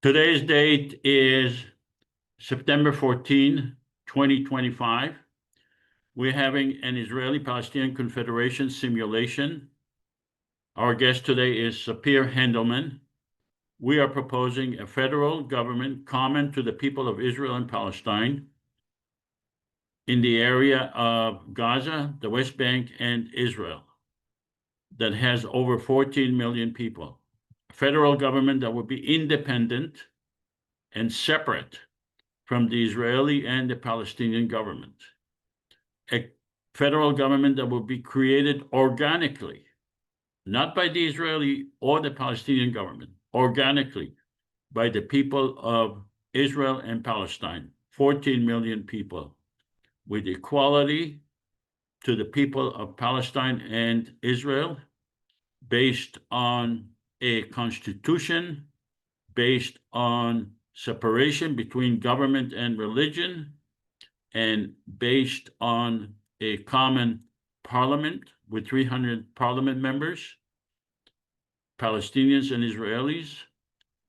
Today's date is September 14, 2025. We're having an Israeli-Palestinian Confederation simulation. Our guest today is Sapir Handelman. We are proposing a federal government common to the people of Israel and Palestine in the area of Gaza, the West Bank, and Israel that has over 14 million people. A federal government that would be independent and separate from the Israeli and the Palestinian government. A federal government that will be created organically, not by the Israeli or the Palestinian government, organically by the people of Israel and Palestine, 14 million people, with equality to the people of Palestine and Israel, based on a constitution, based on separation between government and religion, and based on a common parliament with 300 parliament members, Palestinians and Israelis,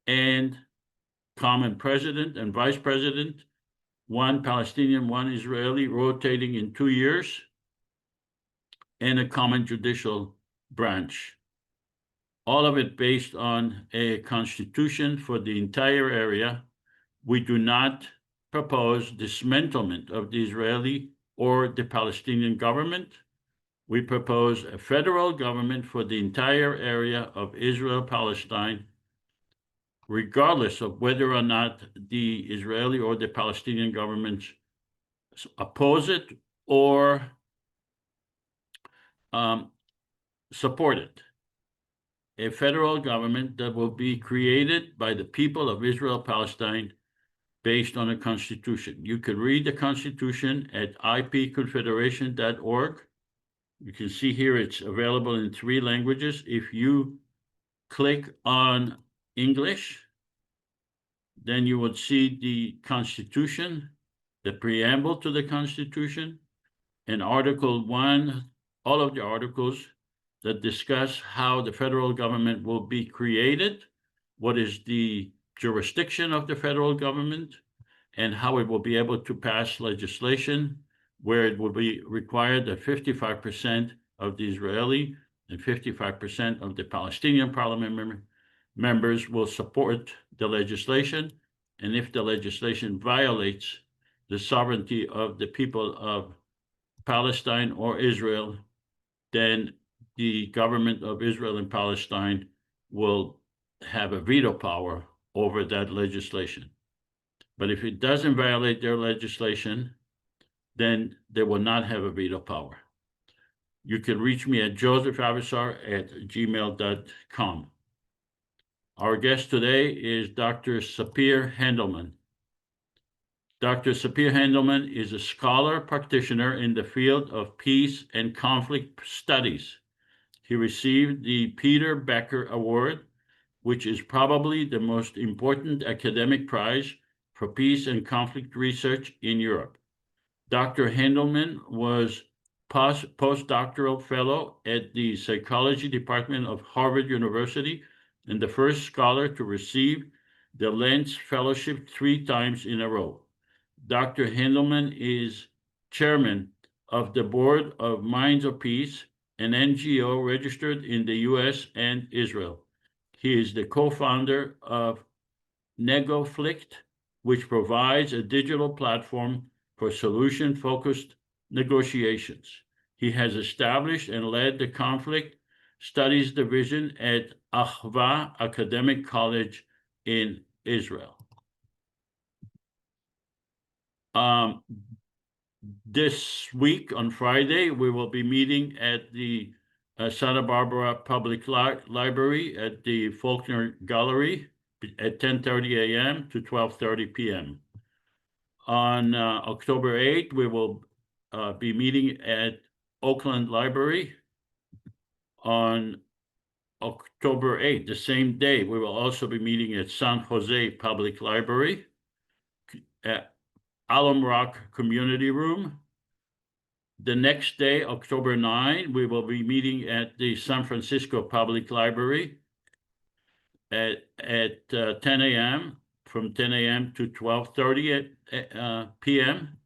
and common president and vice president, one Palestinian, one Israeli, rotating in 2 years, and a common judicial branch. All of it based on a constitution for the entire area. We do not propose dismantlement of the Israeli or the Palestinian government. We propose a federal government for the entire area of Israel, Palestine, regardless of whether or not the Israeli or the Palestinian governments oppose it or support it. A federal government that will be created by the people of Israel, Palestine, based on a constitution. You can read the constitution at ipconfederation.org. You can see here it's available in 3 languages. If you click on English, then you would see the constitution, the preamble to the constitution, and Article 1, all of the articles that discuss how the federal government will be created, what is the jurisdiction of the federal government, and how it will be able to pass legislation where it will be required that 55% of the Israeli and 55% of the Palestinian parliament members will support the legislation. And if the legislation violates the sovereignty of the people of Palestine or Israel, then the government of Israel and Palestine will have a veto power over that legislation. But if it doesn't violate their legislation, then they will not have a veto power. You can reach me at josephavisar@gmail.com. Our guest today is Dr. Sapir Handelman. Dr. Sapir Handelman is a scholar practitioner in the field of peace and conflict studies. He received the Peter Becker Award, which is probably the most important academic prize for peace and conflict research in Europe. Dr. Handelman was postdoctoral fellow at the psychology department of Harvard University and the first scholar to receive the Lentz Fellowship 3 times in a row. Dr. Handelman is chairman of the board of Minds of Peace, an NGO registered in the US and Israel. He is the co-founder of NegoFlict, which provides a digital platform for solution-focused negotiations. He has established and led the Conflict Studies Division at Ahva Academic College in Israel. This week, on Friday, we will be meeting at the Santa Barbara Public Library at the Faulkner Gallery at 10:30 a.m. to 12:30 p.m. On October 8th, we will be meeting at Oakland Library. On October 8th, the same day, we will also be meeting at San Jose Public Library, at Alum Rock Community Room. The next day, October 9, we will be meeting at the San Francisco Public Library at 10 a.m. from 10 a.m. to 12:30 p.m.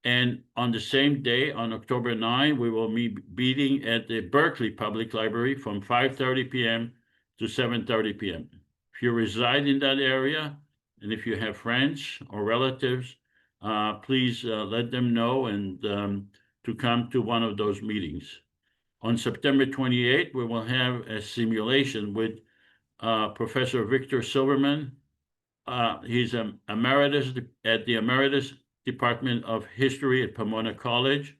And on the same day, on October 9, we will be meeting at the Berkeley Public Library from 5:30 p.m. to 7:30 p.m. If you reside in that area, and if you have friends or relatives, please let them know and to come to one of those meetings. On September 28th, we will have a simulation with Professor Victor Silverman. He's an emeritus at the Emeritus Department of History at Pomona College.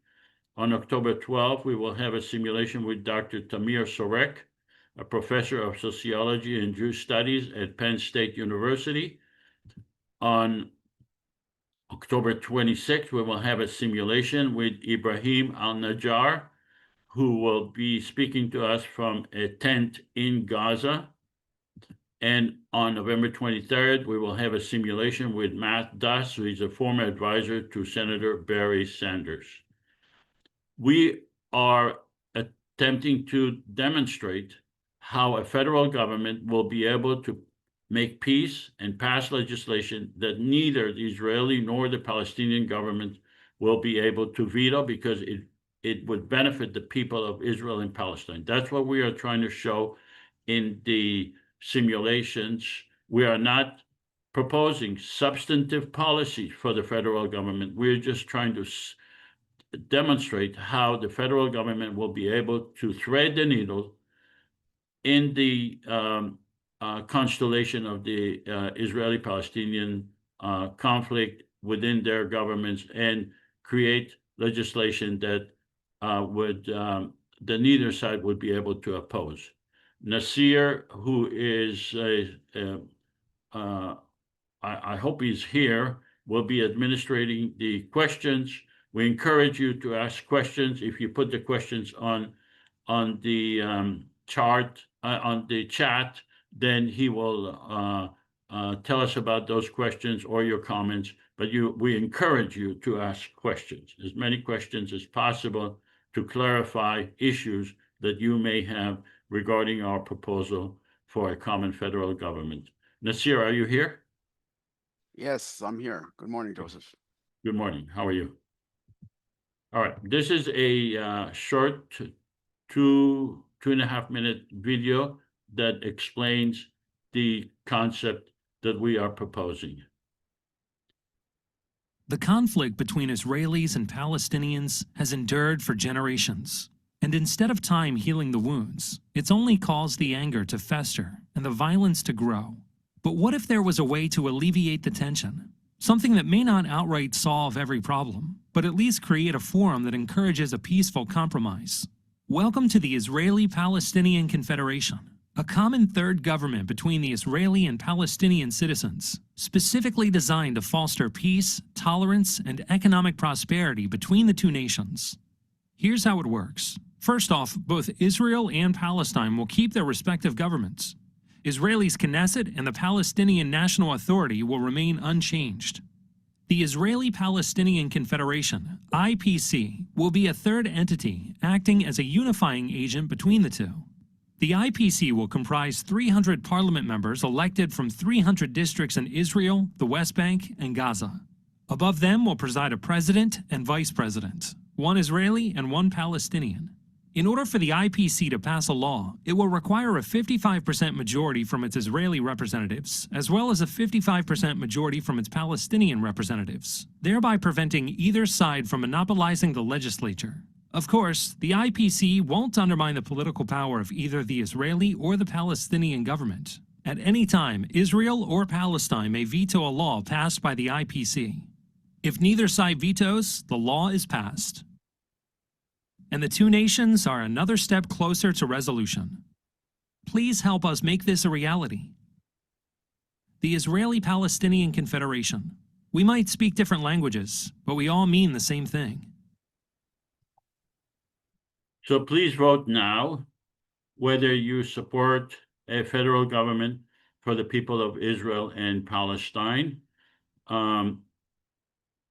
On October 12th, we will have a simulation with Dr. Tamir Sorek, a professor of sociology and Jewish studies at Penn State University. On October 26th, we will have a simulation with Ibrahim Al-Najjar, who will be speaking to us from a tent in Gaza. And on November 23rd, we will have a simulation with Matt Duss, who is a former advisor to Senator Barry Sanders. We are attempting to demonstrate how a federal government will be able to make peace and pass legislation that neither the Israeli nor the Palestinian government will be able to veto, because it would benefit the people of Israel and Palestine. That's what we are trying to show in the simulations. We are not proposing substantive policies for the federal government. We're just trying to demonstrate how the federal government will be able to thread the needle in the constellation of the Israeli-Palestinian conflict within their governments and create legislation that that neither side would be able to oppose. Nasir, who is I hope he's here, will be administrating the questions. We encourage you to ask questions. If you put the questions on the chart, on the chat, then he will tell us about those questions or your comments. But we encourage you to ask questions, as many questions as possible, to clarify issues that you may have regarding our proposal for a common federal government. Nasir, are you here? Yes, I'm here. Good morning, Joseph. Good morning. How are you? All right. This is a short 2.5 minute video that explains the concept that we are proposing. The conflict between Israelis and Palestinians has endured for generations. And instead of time healing the wounds, it's only caused the anger to fester and the violence to grow. But what if there was a way to alleviate the tension? Something that may not outright solve every problem, but at least create a forum that encourages a peaceful compromise. Welcome to the Israeli-Palestinian Confederation, a common third government between the Israeli and Palestinian citizens, specifically designed to foster peace, tolerance, and economic prosperity between the two nations. Here's how it works. First off, both Israel and Palestine will keep their respective governments. Israel's Knesset and the Palestinian National Authority will remain unchanged. The Israeli-Palestinian Confederation, IPC, will be a third entity acting as a unifying agent between the two. The IPC will comprise 300 parliament members elected from 300 districts in Israel, the West Bank, and Gaza. Above them will preside a president and vice president, one Israeli and one Palestinian. In order for the IPC to pass a law, it will require a 55% majority from its Israeli representatives, as well as a 55% majority from its Palestinian representatives, thereby preventing either side from monopolizing the legislature. Of course, the IPC won't undermine the political power of either the Israeli or the Palestinian government. At any time, Israel or Palestine may veto a law passed by the IPC. If neither side vetoes, the law is passed. And the two nations are another step closer to resolution. Please help us make this a reality. The Israeli-Palestinian Confederation. We might speak different languages, but we all mean the same thing. So please vote now whether you support a federal government for the people of Israel and Palestine. And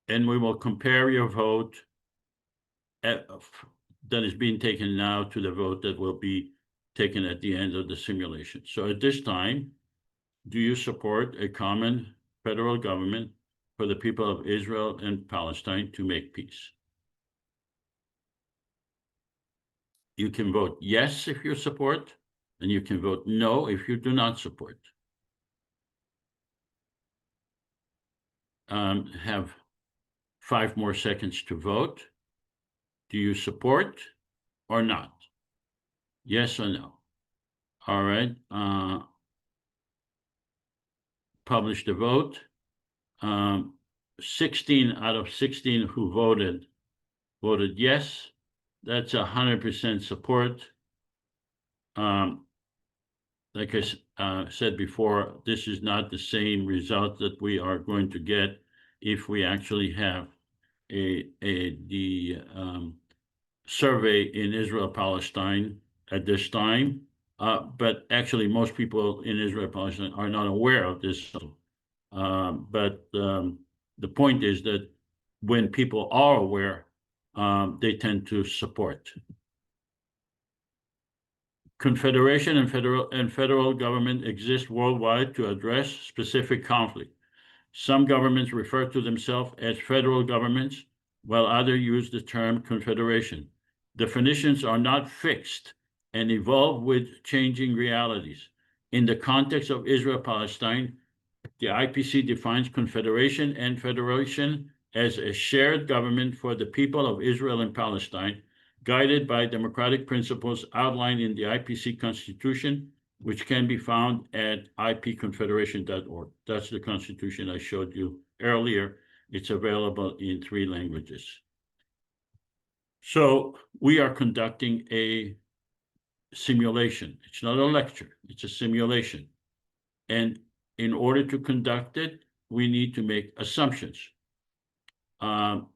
we will compare your vote that is being taken now to the vote that will be taken at the end of the simulation. So at this time, Do you support a common federal government for the people of Israel and Palestine to make peace? You can vote yes if you support, and you can vote no if you do not support. Have 5 more seconds to vote. Do you support or not? Yes or no? All right. Publish the vote. 16 out of 16 who voted yes. That's 100% support. Like I said before, this is not the same result that we are going to get if we actually have the survey in Israel-Palestine at this time. But actually, most people in Israel-Palestine are not aware of this. But the point is that when people are aware, they tend to support. Confederation and federal government exist worldwide to address specific conflict. Some governments refer to themselves as federal governments, while others use the term confederation. Definitions are not fixed and evolve with changing realities. In the context of Israel-Palestine, the IPC defines confederation and federation as a shared government for the people of Israel and Palestine, guided by democratic principles outlined in the IPC Constitution, which can be found at ipconfederation.org. That's the Constitution I showed you earlier. It's available in 3 languages. So we are conducting a simulation. It's not a lecture, it's a simulation. And in order to conduct it, we need to make assumptions.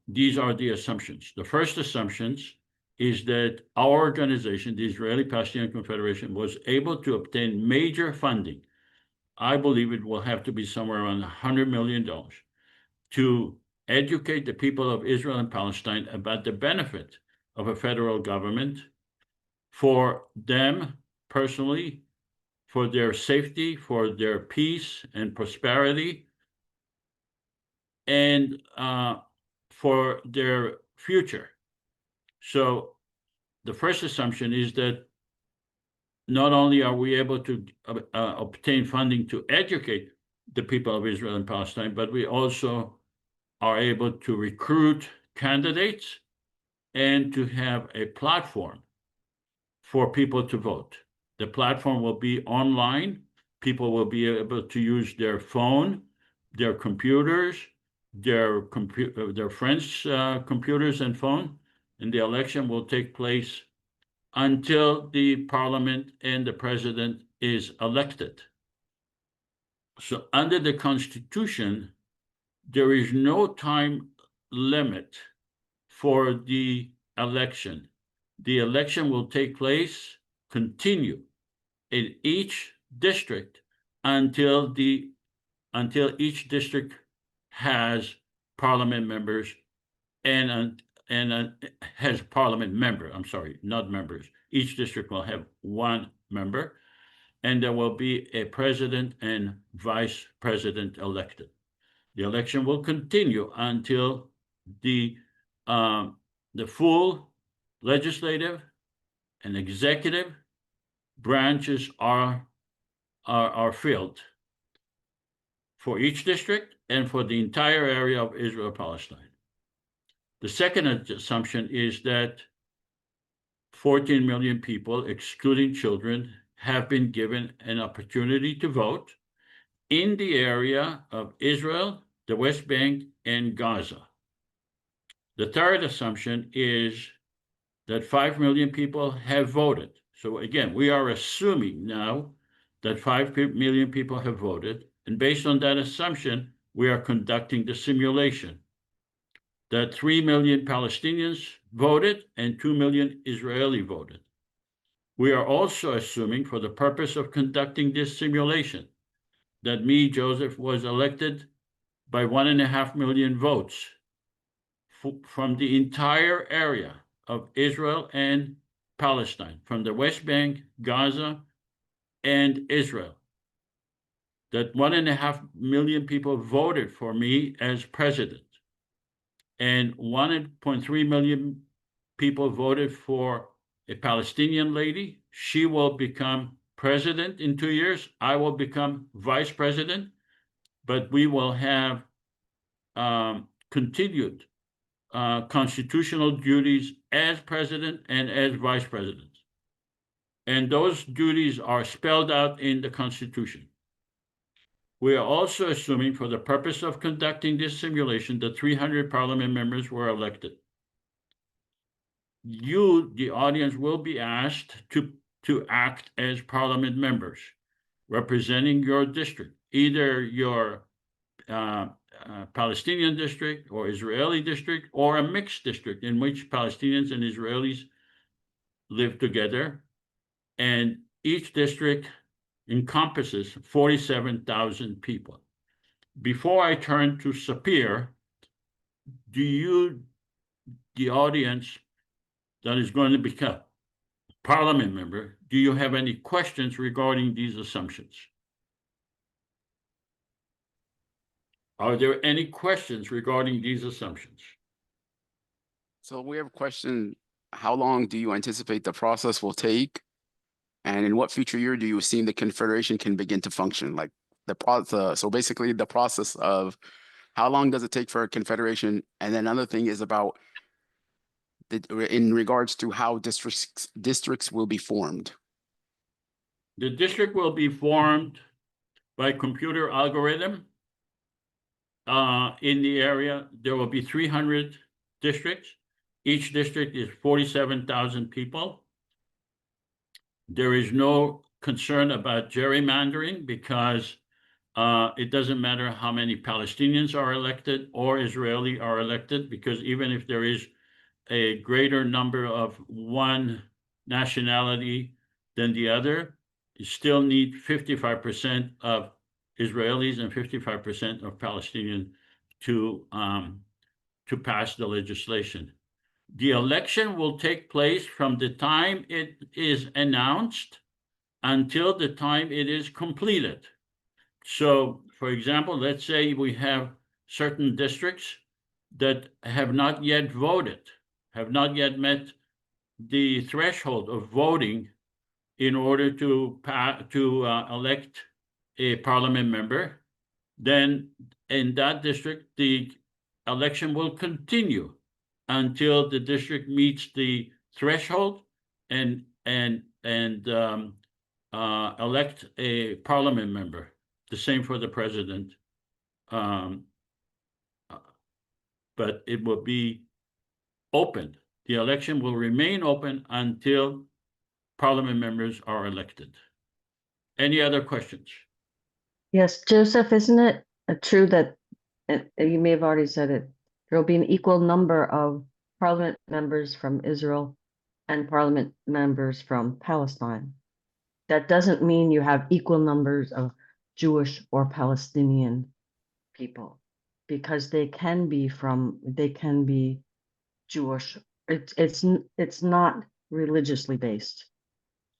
These are the assumptions. The first assumptions is that our organization, the Israeli-Palestinian Confederation, was able to obtain major funding. I believe it will have to be somewhere around $100 million to educate the people of Israel and Palestine about the benefit of a federal government for them personally, for their safety, for their peace and prosperity, and for their future. So the first assumption is that not only are we able to obtain funding to educate the people of Israel and Palestine, but we also are able to recruit candidates and to have a platform for people to vote. The platform will be online. People will be able to use their phone, their computers, their friends' computers and phone, and the election will take place until the parliament and the president is elected. So under the Constitution, there is no time limit for the election. The election will take place, continue in each district until each district has parliament members and has parliament member. I'm sorry, not members. Each district will have 1 member, and there will be a president and vice president elected. The election will continue until the full legislative and executive branches are filled for each district and for the entire area of Israel-Palestine. The second assumption is that 14 million people, excluding children, have been given an opportunity to vote in the area of Israel, the West Bank, and Gaza. The third assumption is that 5 million people have voted. So again, we are assuming now that 5 million people have voted. And based on that assumption, we are conducting the simulation that 3 million Palestinians voted and 2 million Israeli voted. We are also assuming, for the purpose of conducting this simulation, that me, Joseph, was elected by 1.5 million votes from the entire area of Israel and Palestine, from the West Bank, Gaza, and Israel. that 1.5 million people voted for me as president, and 1.3 million people voted for a Palestinian lady. She will become president in 2 years. I will become vice president, but we will have continued constitutional duties as president and as vice president. And those duties are spelled out in the Constitution. We are also assuming, for the purpose of conducting this simulation, that 300 parliament members were elected. You, the audience, will be asked to act as parliament members, representing your district, either your Palestinian district or Israeli district, or a mixed district in which Palestinians and Israelis live together. And each district encompasses 47,000 people. Before I turn to Sapir, do you, the audience that is going to become a parliament member, do you have any questions regarding these assumptions? Are there any questions regarding these assumptions? So we have a question. How long do you anticipate the process will take? And in what future year do you assume the Confederation can begin to function? Like the process, so basically the process of how long does it take for a Confederation? And then another thing is about in regards to how districts will be formed. The district will be formed by computer algorithm. In the area, there will be 300 districts. Each district is 47,000 people. There is no concern about gerrymandering because it doesn't matter how many Palestinians are elected or Israeli are elected, because even if there is a greater number of one nationality than the other, you still need 55% of Israelis and 55% of Palestinians to pass the legislation. The election will take place from the time it is announced until the time it is completed. So, for example, let's say we have certain districts that have not yet voted, have not yet met the threshold of voting in order to elect a parliament member. Then in that district, the election will continue until the district meets the threshold and elect a parliament member. The same for the president. But it will be open. The election will remain open until parliament members are elected. Any other questions? Yes, Joseph, isn't it true that, you may have already said it, there'll be an equal number of parliament members from Israel and parliament members from Palestine? That doesn't mean you have equal numbers of Jewish or Palestinian people, because they can be Jewish. It's not religiously based.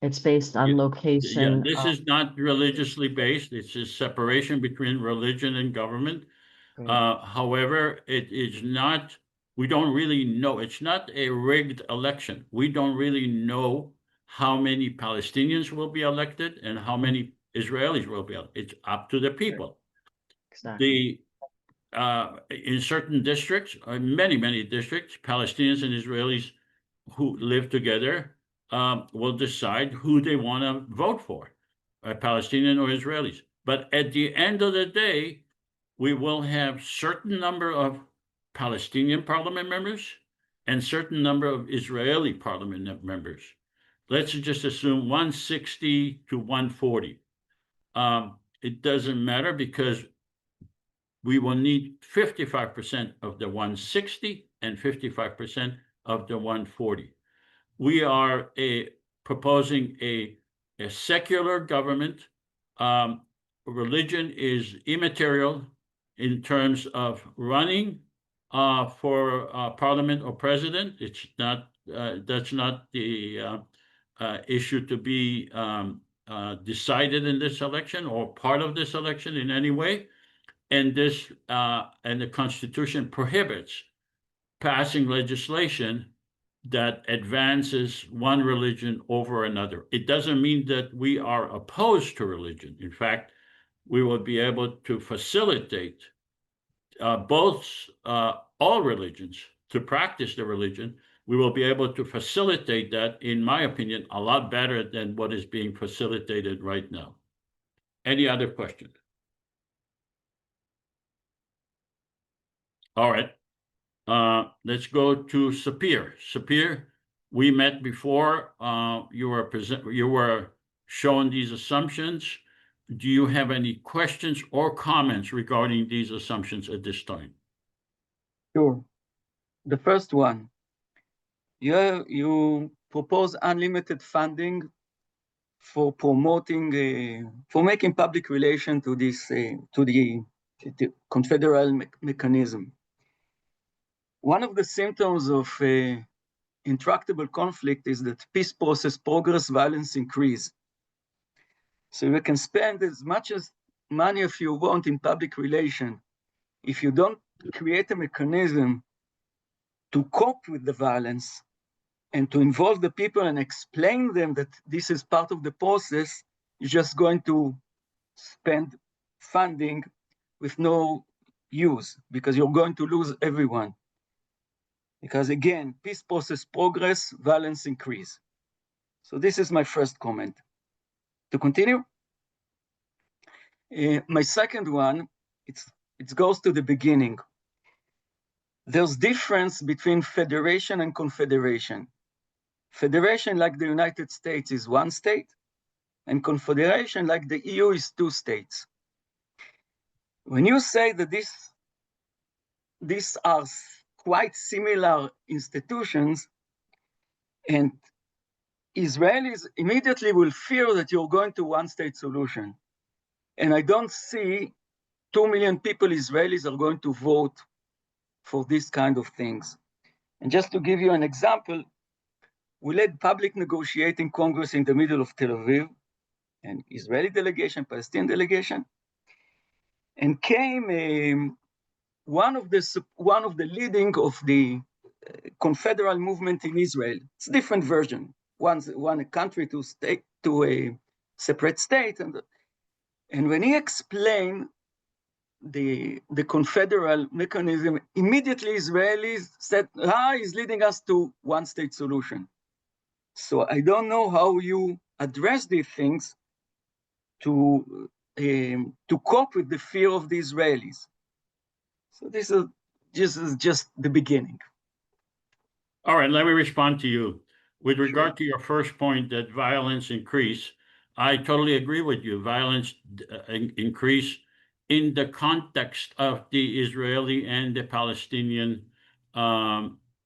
It's based on location. Yeah, this is not religiously based. It's a separation between religion and government. However, it is not, we don't really know. It's not a rigged election. We don't really know how many Palestinians will be elected and how many Israelis will be elected. It's up to the people. Exactly. In certain districts, many districts, Palestinians and Israelis who live together will decide who they want to vote for, Palestinian or Israelis. But at the end of the day, we will have certain number of Palestinian parliament members and certain number of Israeli parliament members. Let's just assume 160 to 140. It doesn't matter because we will need 55% of the 160 and 55% of the 140. We are proposing a secular government. Religion is immaterial in terms of running for parliament or president. It's not, that's not the issue to be decided in this election or part of this election in any way. And the Constitution prohibits passing legislation that advances one religion over another. It doesn't mean that we are opposed to religion. In fact, we will be able to facilitate all religions to practice the religion. We will be able to facilitate that, in my opinion, a lot better than what is being facilitated right now. Any other questions? All right. Let's go to Sapir. Sapir, we met before. You were shown these assumptions. Do you have any questions or comments regarding these assumptions at this time? Sure. The first one, you propose unlimited funding for promoting, for making public relation to this, to the confederal mechanism. One of the symptoms of intractable conflict is that peace process progress, violence increase. So you can spend as much as money if you want in public relation. If you don't create a mechanism to cope with the violence and to involve the people and explain them that this is part of the process, you're just going to spend funding with no use, because you're going to lose everyone. Because again, peace process progress, violence increase. So this is my first comment. To continue, my second one, it goes to the beginning. There's difference between federation and confederation. Federation, like the United States, is one state, and confederation, like the EU, is two states. When you say that these are quite similar institutions, and Israelis immediately will fear that you're going to one-state solution. And I don't see 2 million people, Israelis, are going to vote for this kind of things. And just to give you an example, we led public negotiating Congress in the middle of Tel Aviv, an Israeli delegation, Palestinian delegation, and came one of the leading of the confederal movement in Israel. It's a different version. One country to a separate state, and when he explained the confederal mechanism, immediately Israelis said, he's leading us to one-state solution. So I don't know how you address these things to cope with the fear of the Israelis. So this is just the beginning. All right, let me respond to you. With regard to your first point that violence increase, I totally agree with you. Violence increase in the context of the Israeli and the Palestinian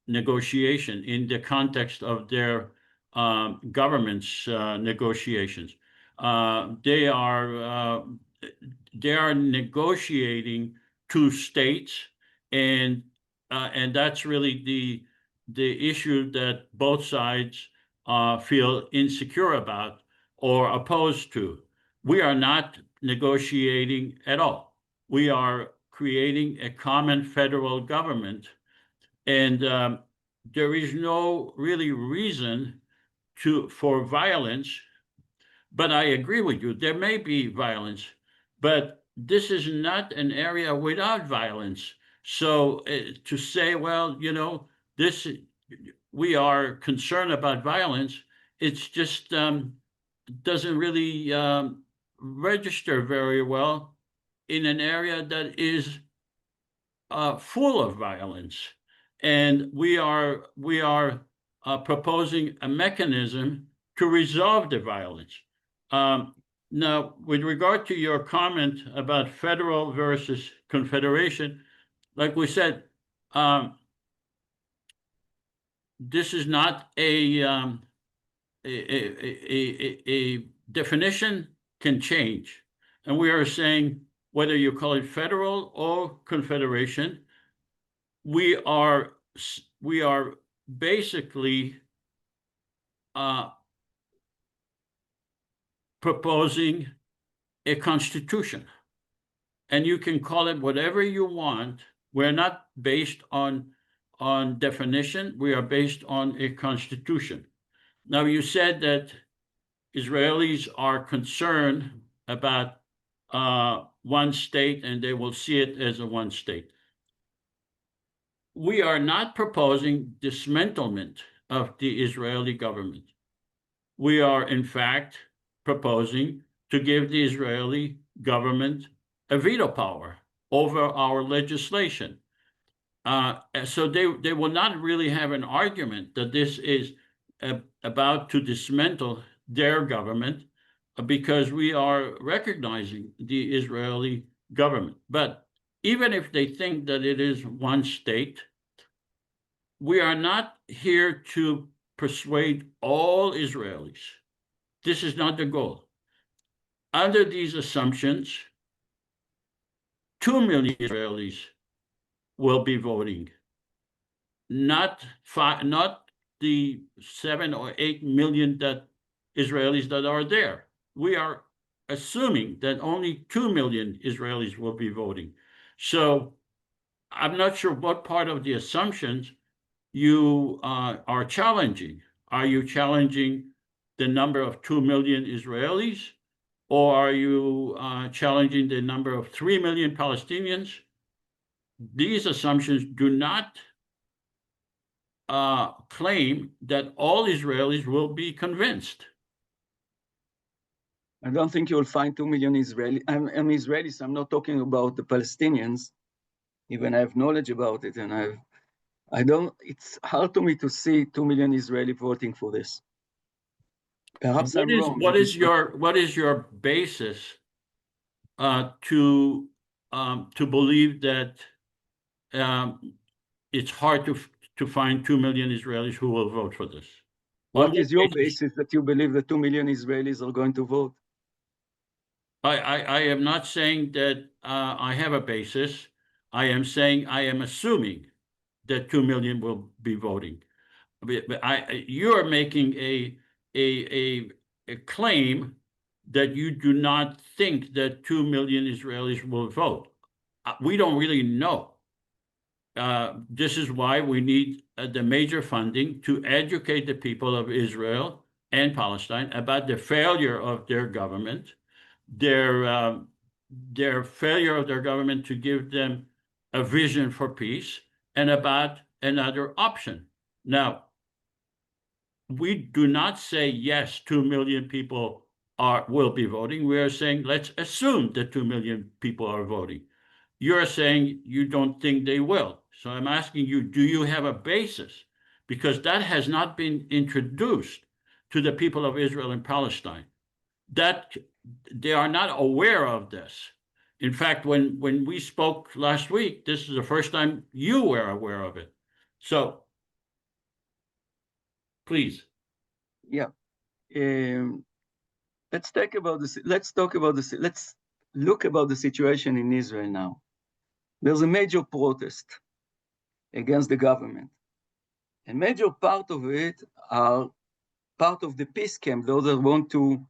negotiation, in the context of their government's negotiations. They are negotiating two states, and that's really the issue that both sides feel insecure about or opposed to. We are not negotiating at all. We are creating a common federal government, and there is no really reason for violence. But I agree with you, there may be violence, but this is not an area without violence. So to say, well, we are concerned about violence, it's just doesn't really register very well in an area that is full of violence. And we are proposing a mechanism to resolve the violence. Now, with regard to your comment about federal versus confederation, like we said, this is not a definition can change. And we are saying, whether you call it federal or confederation, we are basically proposing a constitution. And you can call it whatever you want. We're not based on definition. We are based on a constitution. Now, you said that Israelis are concerned about one state and they will see it as a one state. We are not proposing dismantlement of the Israeli government. We are, in fact, proposing to give the Israeli government a veto power over our legislation. So they will not really have an argument that this is about to dismantle their government, because we are recognizing the Israeli government. But even if they think that it is one state, we are not here to persuade all Israelis. This is not the goal. Under these assumptions, 2 million Israelis will be voting, not the 7 or 8 million that Israelis that are there. We are assuming that only 2 million Israelis will be voting. So I'm not sure what part of the assumptions you are challenging. Are you challenging the number of 2 million Israelis, or are you challenging the number of 3 million Palestinians? These assumptions do not claim that all Israelis will be convinced. I don't think you'll find 2 million Israelis. I'm Israeli, so I'm not talking about the Palestinians. Even I have knowledge about it, and it's hard to me to see 2 million Israeli voting for this. Perhaps I'm wrong. What is your basis to believe that it's hard to find 2 million Israelis who will vote for this? What is your basis that you believe that 2 million Israelis are going to vote? I am not saying that I have a basis. I am saying I am assuming that 2 million will be voting. You are making a claim that you do not think that 2 million Israelis will vote. We don't really know. This is why we need the major funding to educate the people of Israel and Palestine about the failure of their government, their failure of their government to give them a vision for peace, and about another option. Now, we do not say, yes, 2 million people will be voting. We are saying, let's assume that 2 million people are voting. You're saying you don't think they will. So I'm asking you, do you have a basis? Because that has not been introduced to the people of Israel and Palestine. That they are not aware of this. In fact, when we spoke last week, this is the first time you were aware of it. So, please. Yeah. Let's look about the situation in Israel now. There's a major protest against the government. A major part of it are part of the peace camp, those that want to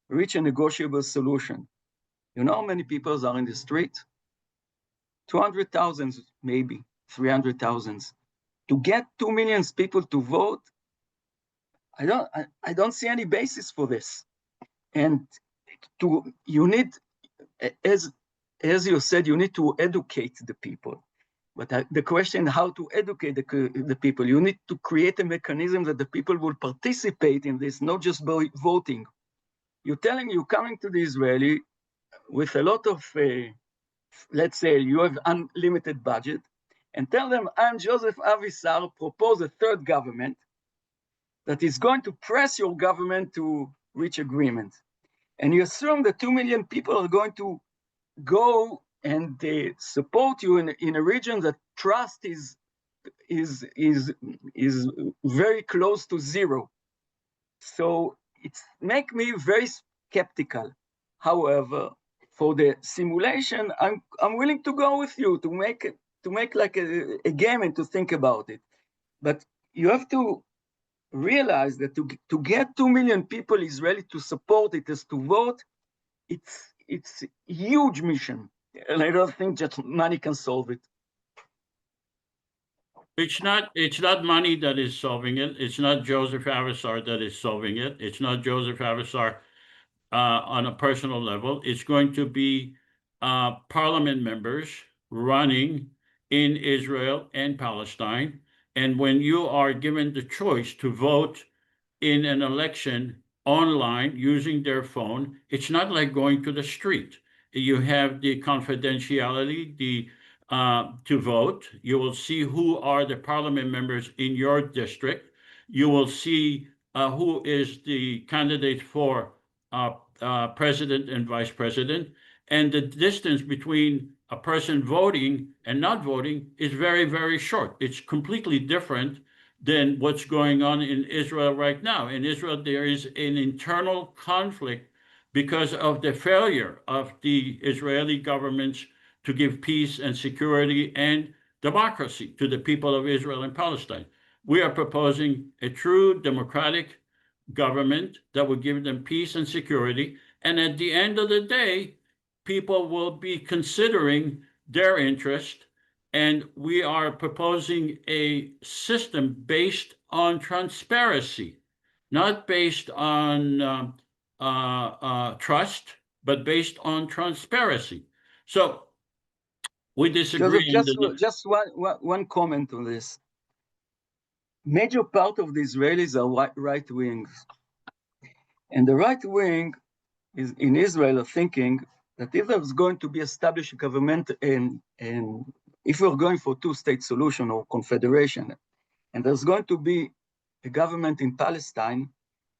reach a negotiable solution. You know how many people are in the street? 200,000, maybe 300,000. To get 2 million people to vote, I don't see any basis for this. And you need, as you said, you need to educate the people. But the question, how to educate the people, you need to create a mechanism that the people will participate in this, not just by voting. You're coming to the Israeli with a lot of, let's say you have unlimited budget, and tell them, I'm Joseph Avisar, propose a third government that is going to press your government to reach agreement. And you assume that 2 million people are going to go and support you in a region that trust is very close to zero. So it's make me very skeptical. However, for the simulation, I'm willing to go with you to make like a game and to think about it. But you have to realize that to get 2 million people Israeli to support it as to vote, it's a huge mission. And I don't think just money can solve it. It's not money that is solving it. It's not Joseph Avasar that is solving it. It's not Joseph Avasar on a personal level. It's going to be parliament members running in Israel and Palestine. And when you are given the choice to vote in an election online using their phone, it's not like going to the street. You have the confidentiality, to vote. You will see who are the parliament members in your district. You will see who is the candidate for president and vice president. And the distance between a person voting and not voting is very, very short. It's completely different than what's going on in Israel right now. In Israel, there is an internal conflict because of the failure of the Israeli governments to give peace and security and democracy to the people of Israel and Palestine. We are proposing a true democratic government that will give them peace and security. And at the end of the day, people will be considering their interest. And we are proposing a system based on transparency, not based on trust, but based on transparency. So we disagree. Joseph, just one comment on this. Major part of the Israelis are right wings. And the right wing is in Israel are thinking that if there's going to be established a government and if we're going for two-state solution or confederation, and there's going to be a government in Palestine,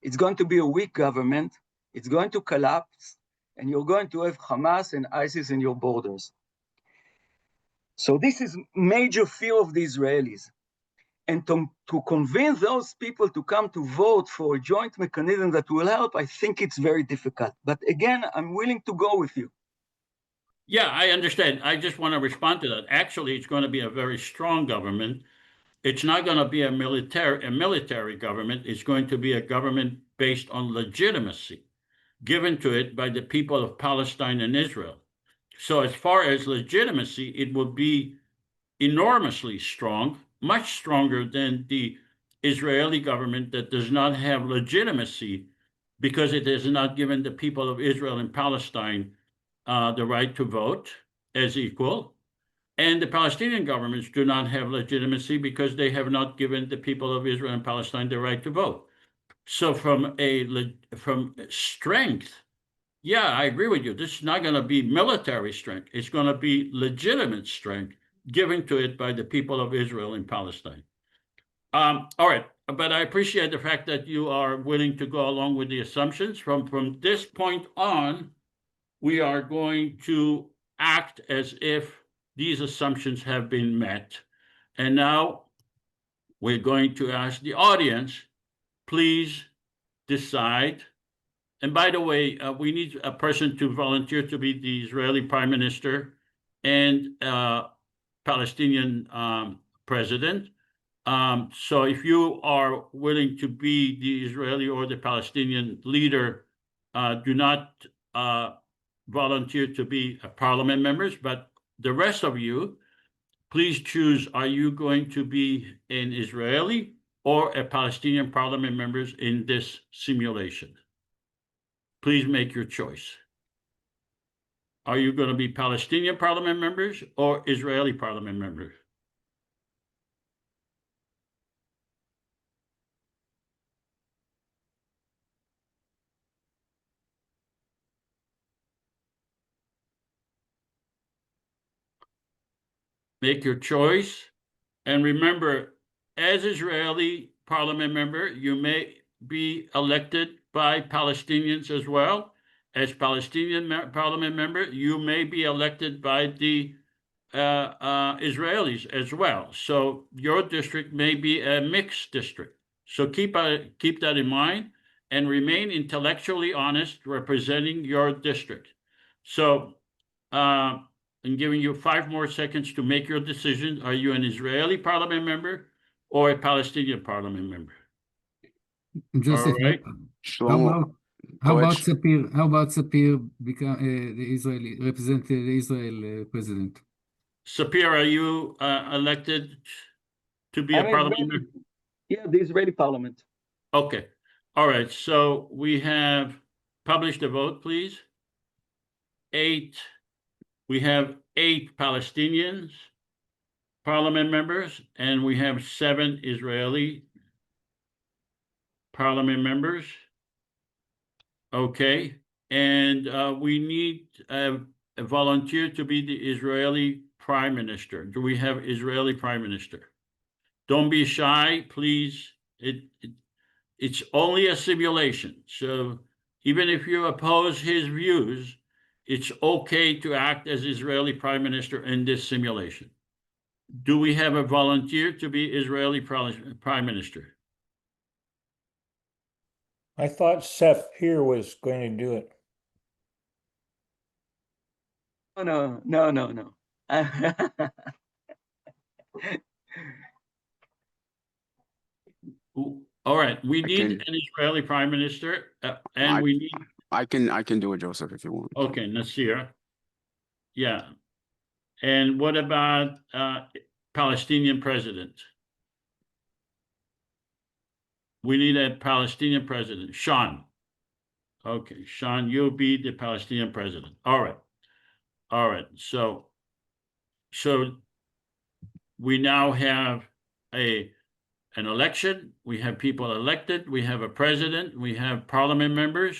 it's going to be a weak government, it's going to collapse, and you're going to have Hamas and ISIS in your borders. So this is major fear of the Israelis. And to convince those people to come to vote for a joint mechanism that will help, I think it's very difficult. But again, I'm willing to go with you. Yeah, I understand. I just want to respond to that. Actually, it's going to be a very strong government. It's not going to be a military government. It's going to be a government based on legitimacy given to it by the people of Palestine and Israel. So as far as legitimacy, it will be enormously strong, much stronger than the Israeli government that does not have legitimacy because it has not given the people of Israel and Palestine the right to vote as equal. And the Palestinian governments do not have legitimacy because they have not given the people of Israel and Palestine the right to vote. So from strength, yeah, I agree with you. This is not going to be military strength. It's going to be legitimate strength given to it by the people of Israel and Palestine. All right, but I appreciate the fact that you are willing to go along with the assumptions. From this point on, we are going to act as if these assumptions have been met. And now we're going to ask the audience, please decide. And by the way, we need a person to volunteer to be the Israeli Prime Minister and Palestinian president. So if you are willing to be the Israeli or the Palestinian leader, do not volunteer to be parliament members, but the rest of you, please choose, are you going to be an Israeli or a Palestinian parliament members in this simulation? Please make your choice. Are you going to be Palestinian parliament members or Israeli parliament members? Make your choice. And remember, as Israeli parliament member, you may be elected by Palestinians as well. As Palestinian parliament member, you may be elected by the Israelis as well. So your district may be a mixed district. So keep that in mind and remain intellectually honest representing your district. So I'm giving you 5 more seconds to make your decision. Are you an Israeli parliament member or a Palestinian parliament member? Joseph, right. how Shlomo, about go ahead. Sapir? How about Sapir become the Israeli represent the Israel president? Sapir, are you elected to be a I'm parliament Israeli, member? yeah, the Israeli parliament. Okay. All right. So we have published a vote, please. We have 8 Palestinians parliament members, and we have 7 Israeli parliament members. Okay. And we need a volunteer to be the Israeli prime minister. Do we have Israeli prime minister? Don't be shy, please. It's only a simulation. So even if you oppose his views, it's okay to act as Israeli prime minister in this simulation. Do we have a volunteer to be Israeli prime minister? I thought Sapir was going to do it. No. All right, we I need can- an Israeli prime minister, and we need, I can do it, Joseph, if you want. okay, Nasir. Yeah. And what about Palestinian president? We need a Palestinian president. Sean. Okay, Sean, you'll be the Palestinian president. All right. All right. So we now have an election. We have people elected. We have a president. We have parliament members.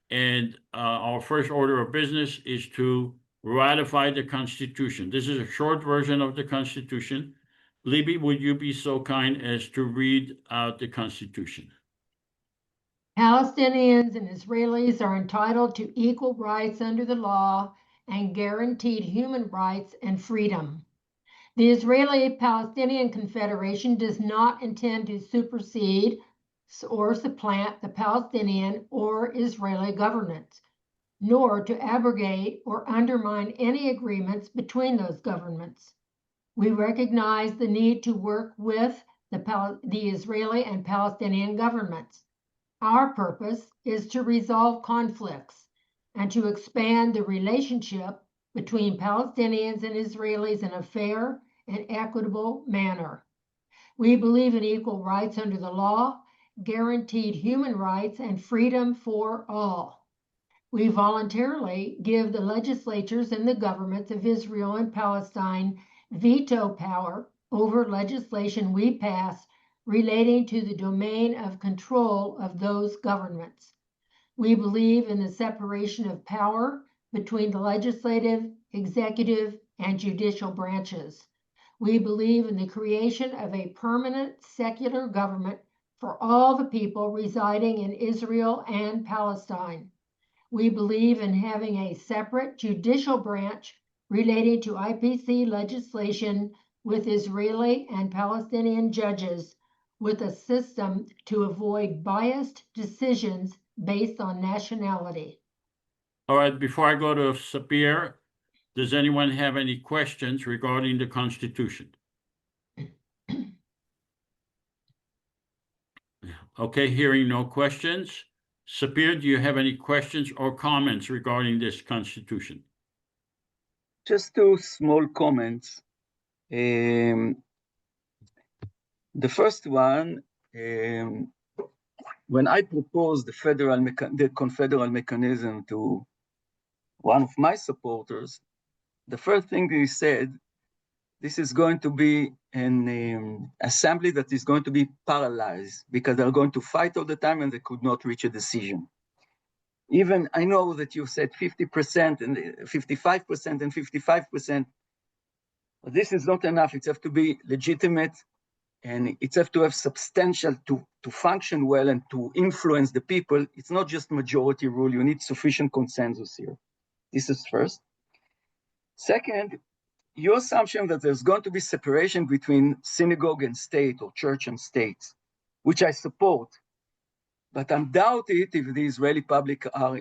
And our first order of business is to ratify the Constitution. This is a short version of the Constitution. Libby, would you be so kind as to read out the Constitution? Palestinians and Israelis are entitled to equal rights under the law and guaranteed human rights and freedom. The Israeli-Palestinian Confederation does not intend to supersede or supplant the Palestinian or Israeli governments, nor to abrogate or undermine any agreements between those governments. We recognize the need to work with the Israeli and Palestinian governments. Our purpose is to resolve conflicts and to expand the relationship between Palestinians and Israelis in a fair and equitable manner. We believe in equal rights under the law, guaranteed human rights, and freedom for all. We voluntarily give the legislatures and the governments of Israel and Palestine veto power over legislation we pass relating to the domain of control of those governments. We believe in the separation of power between the legislative, executive, and judicial branches. We believe in the creation of a permanent secular government for all the people residing in Israel and Palestine. We believe in having a separate judicial branch relating to IPC legislation with Israeli and Palestinian judges, with a system to avoid biased decisions based on nationality. All right, before I go to Sapir, does anyone have any questions regarding the Constitution? Okay, hearing no questions. Sapir, do you have any questions or comments regarding this Constitution? Just 2 small comments. The first one, when I proposed the confederal mechanism to one of my supporters, the first thing he said, this is going to be an assembly that is going to be paralyzed because they're going to fight all the time and they could not reach a decision. Even I know that you said 50% and 55% and 55%, but this is not enough. It has to be legitimate and it has to have substantial to function well and to influence the people. It's not just majority rule. You need sufficient consensus here. This is first. Second, your assumption that there's going to be separation between synagogue and state or church and state, which I support, but I doubt it if the Israeli public are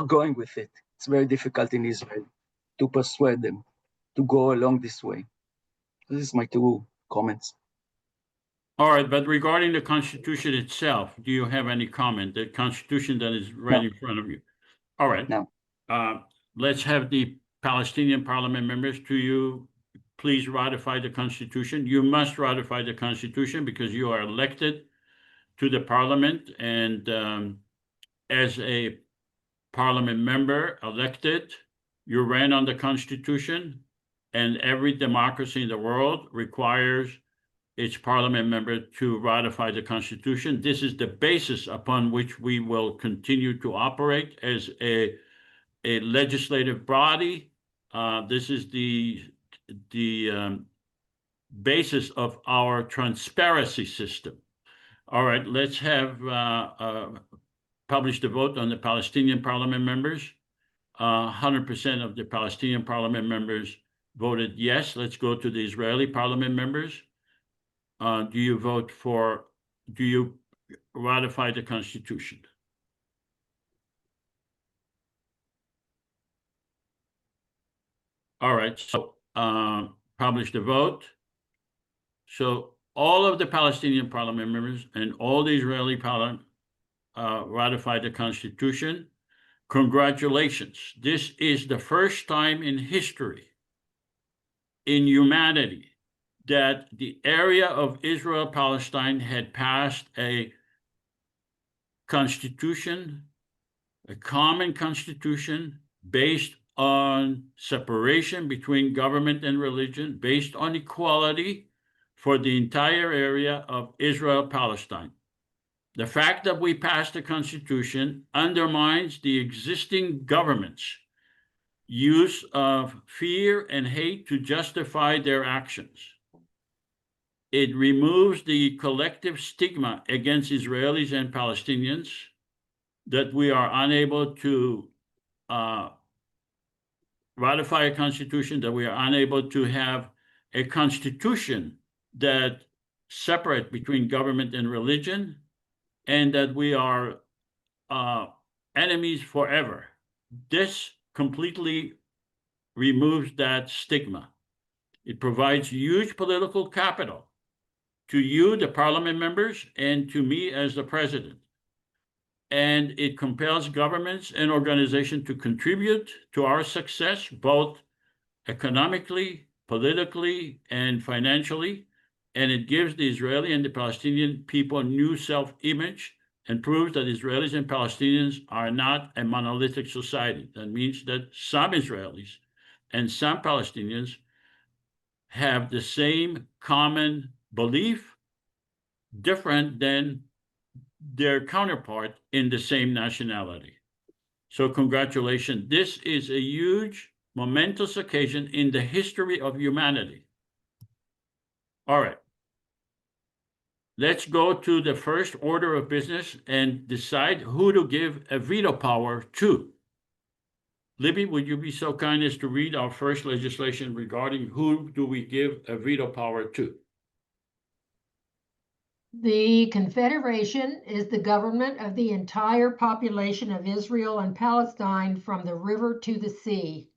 going with it. It's very difficult in Israel to persuade them to go along this way. This is my 2 comments. All right, but regarding the Constitution itself, do you have any comment? The Constitution that is right in front of you. All right. No. Let's have the Palestinian parliament members. Do you please ratify the Constitution? You must ratify the Constitution because you are elected to the parliament, and as a parliament member elected, you ran on the Constitution, and every democracy in the world requires its parliament member to ratify the Constitution. This is the basis upon which we will continue to operate as a legislative body. This is the basis of our transparency system. All right, let's have publish the vote on the Palestinian parliament members. 100% of the Palestinian parliament members voted yes. Let's go to the Israeli parliament members. Do you ratify the Constitution? All right, so publish the vote. So all of the Palestinian parliament members and all the Israeli parliament ratified the Constitution. Congratulations. This is the first time in history, in humanity, that the area of Israel-Palestine had passed a constitution, a common constitution based on separation between government and religion, based on equality for the entire area of Israel-Palestine. The fact that we passed a constitution undermines the existing government's use of fear and hate to justify their actions. It removes the collective stigma against Israelis and Palestinians that we are unable to ratify a constitution, that we are unable to have a constitution that separates between government and religion, and that we are enemies forever. This completely removes that stigma. It provides huge political capital to you, the parliament members, and to me as the president. And it compels governments and organizations to contribute to our success, both economically, politically, and financially. And it gives the Israeli and the Palestinian people a new self-image and proves that Israelis and Palestinians are not a monolithic society. That means that some Israelis and some Palestinians have the same common belief, different than their counterpart in the same nationality. So congratulations. This is a huge, momentous occasion in the history of humanity. All right. Let's go to the first order of business and decide who to give a veto power to. Libby, would you be so kind as to read our first legislation regarding who do we give a veto power to? The Confederation is the government of the entire population of Israel and Palestine from the river to the sea.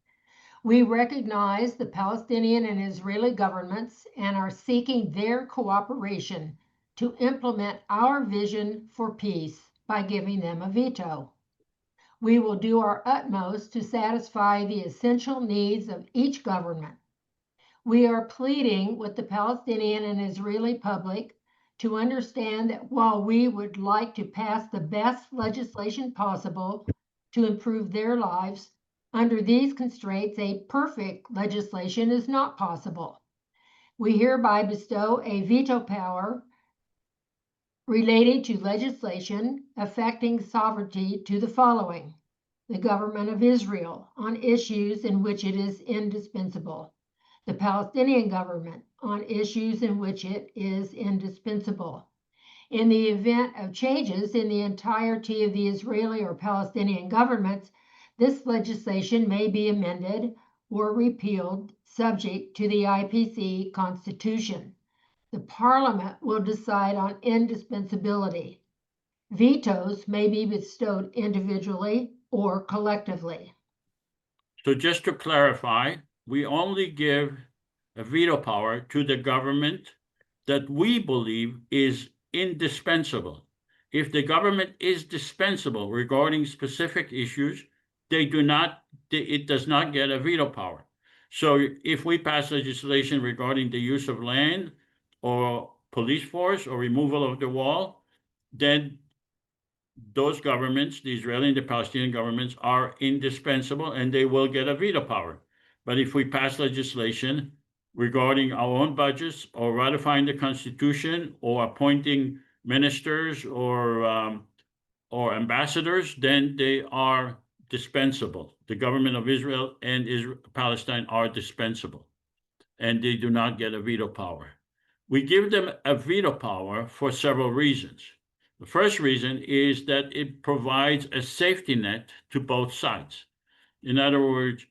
We recognize the Palestinian and Israeli governments and are seeking their cooperation to implement our vision for peace by giving them a veto. We will do our utmost to satisfy the essential needs of each government. We are pleading with the Palestinian and Israeli public to understand that while we would like to pass the best legislation possible to improve their lives, under these constraints, a perfect legislation is not possible. We hereby bestow a veto power relating to legislation affecting sovereignty to the following: the government of Israel on issues in which it is indispensable, the Palestinian government on issues in which it is indispensable. In the event of changes in the entirety of the Israeli or Palestinian governments, this legislation may be amended or repealed subject to the IPC Constitution. The Parliament will decide on indispensability. Vetoes may be bestowed individually or collectively. So just to clarify, we only give a veto power to the government that we believe is indispensable. If the government is dispensable regarding specific issues, it does not get a veto power. So if we pass legislation regarding the use of land or police force or removal of the wall, then those governments, the Israeli and the Palestinian governments, are indispensable and they will get a veto power. But if we pass legislation regarding our own budgets or ratifying the Constitution or appointing ministers or ambassadors, then they are dispensable. The government of Israel and Palestine are dispensable, and they do not get a veto power. We give them a veto power for several reasons. The first reason is that it provides a safety net to both sides. In other words,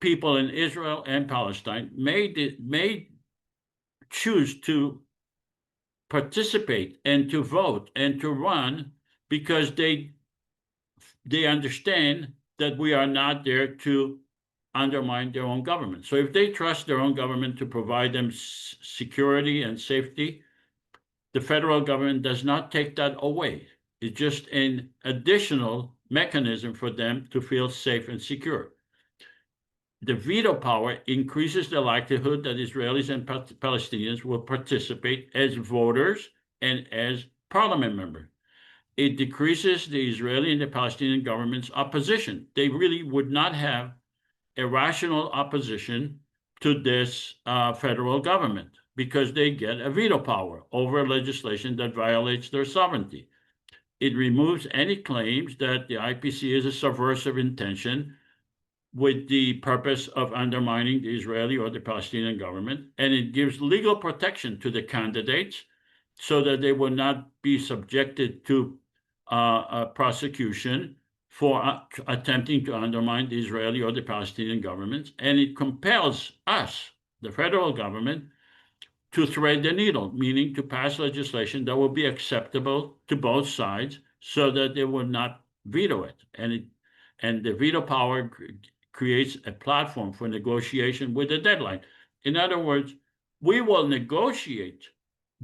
people in Israel and Palestine may choose to participate and to vote and to run because they understand that we are not there to undermine their own government. So if they trust their own government to provide them security and safety, the federal government does not take that away. It's just an additional mechanism for them to feel safe and secure. The veto power increases the likelihood that Israelis and Palestinians will participate as voters and as parliament members. It decreases the Israeli and the Palestinian government's opposition. They really would not have a rational opposition to this federal government because they get a veto power over legislation that violates their sovereignty. It removes any claims that the IPC is a subversive intention with the purpose of undermining the Israeli or the Palestinian government, and it gives legal protection to the candidates so that they will not be subjected to prosecution for attempting to undermine the Israeli or the Palestinian governments, and it compels us, the federal government, to thread the needle, meaning to pass legislation that will be acceptable to both sides so that they will not veto it. And the veto power creates a platform for negotiation with a deadline. In other words, we will negotiate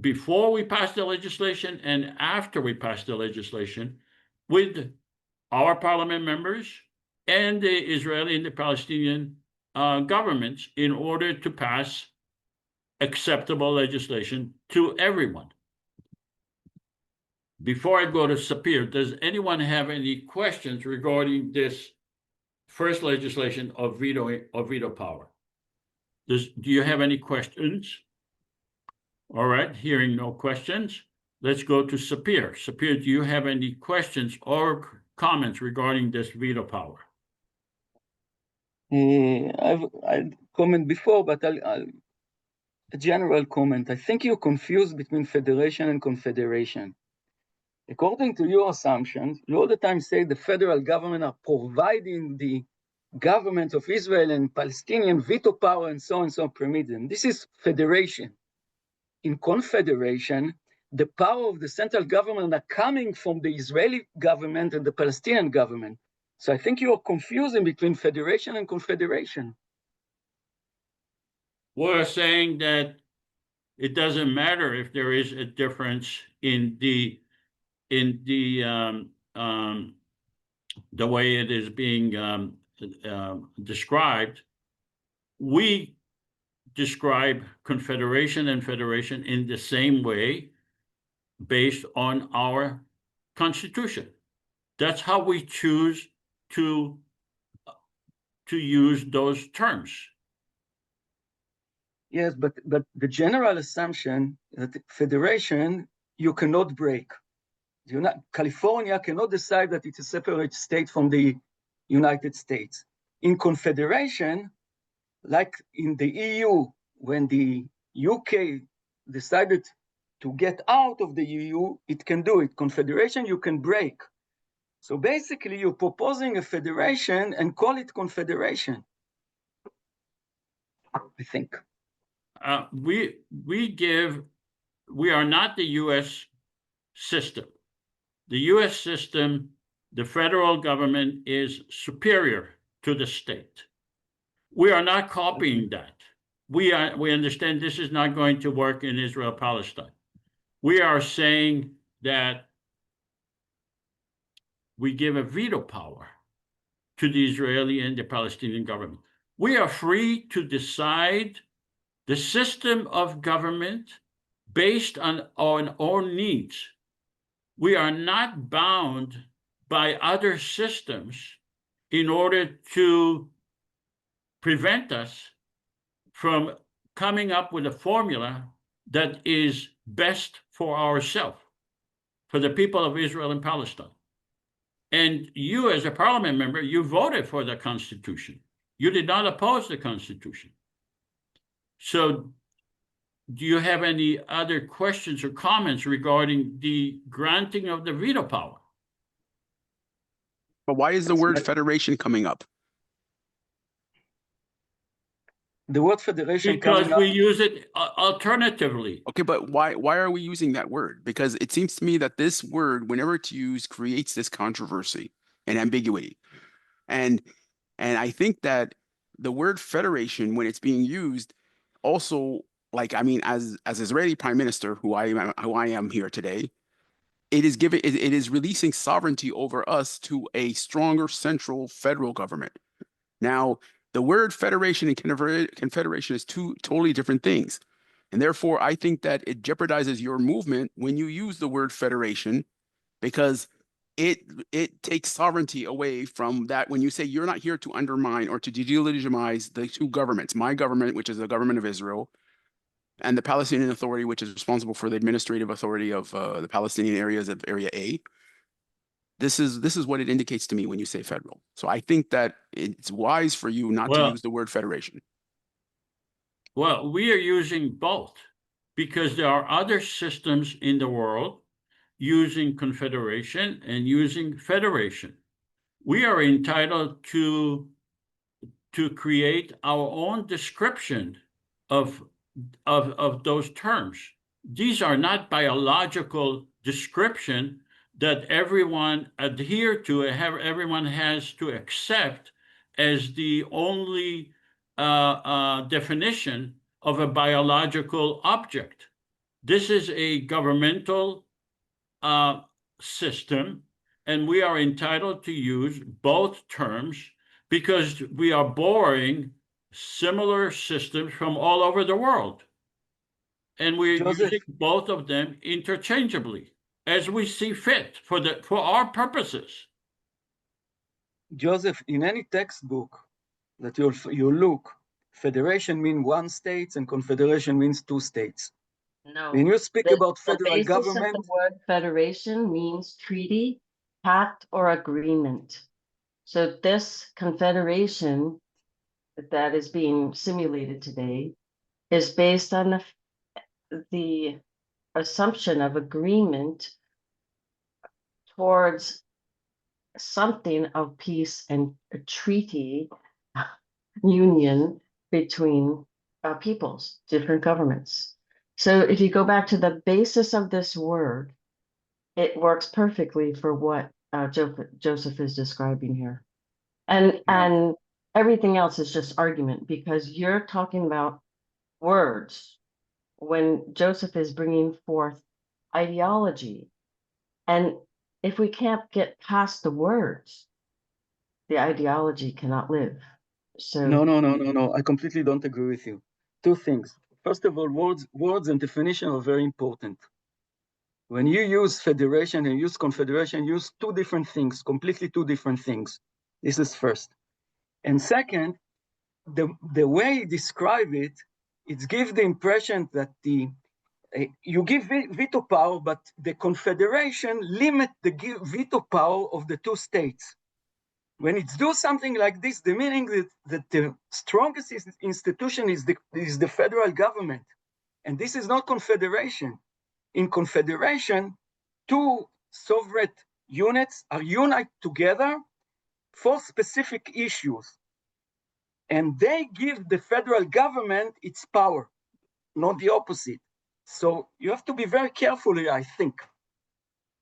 before we pass the legislation and after we pass the legislation with our parliament members and the Israeli and the Palestinian governments in order to pass acceptable legislation to everyone. Before I go to Sapir, does anyone have any questions regarding this first legislation of veto power? Do you have any questions? All right, hearing no questions, let's go to Sapir. Sapir, do you have any questions or comments regarding this veto power? I've commented before, but I'll a general comment. I think you're confused between federation and confederation. According to your assumptions, you all the time say the federal government are providing the government of Israel and Palestinian veto power and so on, so permit them. This is federation. In confederation, the power of the central government are coming from the Israeli government and the Palestinian government. So I think you are confusing between federation and confederation. We're saying that it doesn't matter if there is a difference in the way it is being described. We describe confederation and federation in the same way based on our constitution. That's how we choose to use those terms. Yes, but the general assumption that federation you cannot break. California cannot decide that it's a separate state from the United States. In confederation, like in the EU, when the UK decided to get out of the EU, it can do it. Confederation, you can break. So basically, you're proposing a federation and call it confederation, I think. We are not the U.S. system. The U.S. system, the federal government is superior to the state. We are not copying that. we understand this is not going to work in Israel-Palestine. We are saying that we give a veto power to the Israeli and the Palestinian government. We are free to decide the system of government based on our own needs. We are not bound by other systems in order to prevent us from coming up with a formula that is best for ourselves, for the people of Israel and Palestine. And you, as a parliament member, you voted for the Constitution. You did not oppose the Constitution. So do you have any other questions or comments regarding the granting of the veto power? But why is the word federation coming up? The word federation Because coming we up, use it alternatively. Okay, but why are we using that word? Because it seems to me that this word, whenever it's used, creates this controversy and ambiguity. And I think that the word federation, when it's being used, also, like, I mean, as Israeli Prime Minister, who I am here today, it is releasing sovereignty over us to a stronger central federal government. Now, the word federation and confederation is two totally different things. And therefore, I think that it jeopardizes your movement when you use the word federation, because it takes sovereignty away from that. When you say you're not here to undermine or to delegitimize the two governments, my government, which is the government of Israel, and the Palestinian Authority, which is responsible for the administrative authority of the Palestinian areas of Area A. This is what it indicates to me when you say federal. So I think that it's wise for you not to use the word federation. Well, we are using both because there are other systems in the world using confederation and using federation. We are entitled to create our own description of those terms. These are not biological description that everyone adhere to, everyone has to accept as the only definition of a biological object. This is a governmental system, and we are entitled to use both terms because we are borrowing similar systems from all over the world. And we're Joseph, using both of them interchangeably as we see fit for our purposes. Joseph, in any textbook that you look, federation means one state and confederation means two states. No. When you speak about federal basis government, of the word federation means treaty, pact, or agreement. So this confederation that is being simulated today is based on the assumption of agreement towards something of peace and a treaty union between peoples, different governments. So if you go back to the basis of this word, it works perfectly for what Joseph is describing here. And everything else is just argument because you're talking about words when Joseph is bringing forth ideology. And if we can't get past the words, the ideology cannot live. So no. I completely don't agree with you. Two things. First of all, words and definition are very important. When you use federation and use confederation, use two different things, completely two different things. This is first. And second, the way you describe it, it gives the impression that you give veto power, but the confederation limit the veto power of the two states. When it's do something like this, the meaning that the strongest institution is the federal government. And this is not confederation. In confederation, two sovereign units are united together for specific issues. And they give the federal government its power, not the opposite. So you have to be very careful here, I think.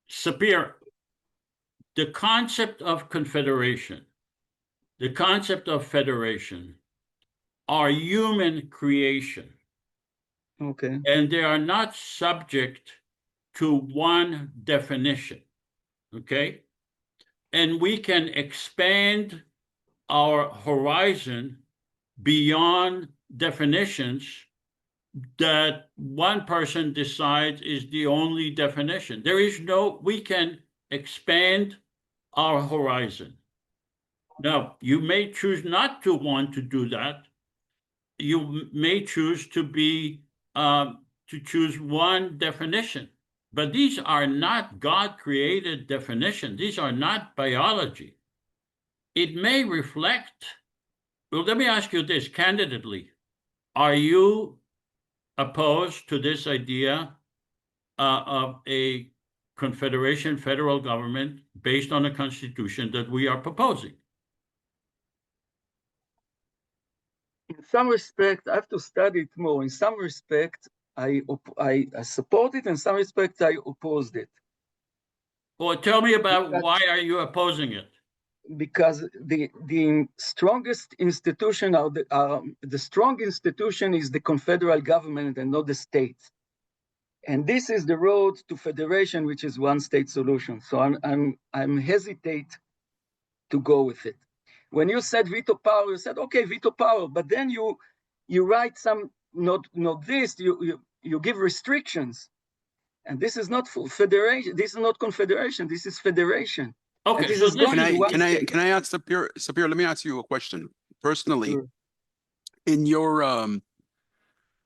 Sapir, the concept of confederation, the concept of federation are human creation, Okay. and they are not subject to one definition, okay? And we can expand our horizon beyond definitions that one person decides is the only definition. There is no, we can expand our horizon. Now, you may choose not to want to do that. You may choose to be, to choose one definition, but these are not God-created definitions. These are not biology. It may reflect, well, let me ask you this candidly. Are you opposed to this idea of a confederation federal government based on the Constitution that we are proposing? In some respect, I have to study it more. In some respect, I support it. In some respect, I opposed it. Well, tell me about Because- why are you opposing it? Because the strongest institution the strong institution is the confederal government and not the states. And this is the road to federation, which is one state solution. So I'm hesitate to go with it. When you said veto power, you said, okay, veto power, but then you write some, not this, you give restrictions. And this is not federation, this is not confederation, this is federation. Okay, this so is going Can to I, one can I, state. can I ask Sapir, let me ask you a question. Personally, Sure. in your,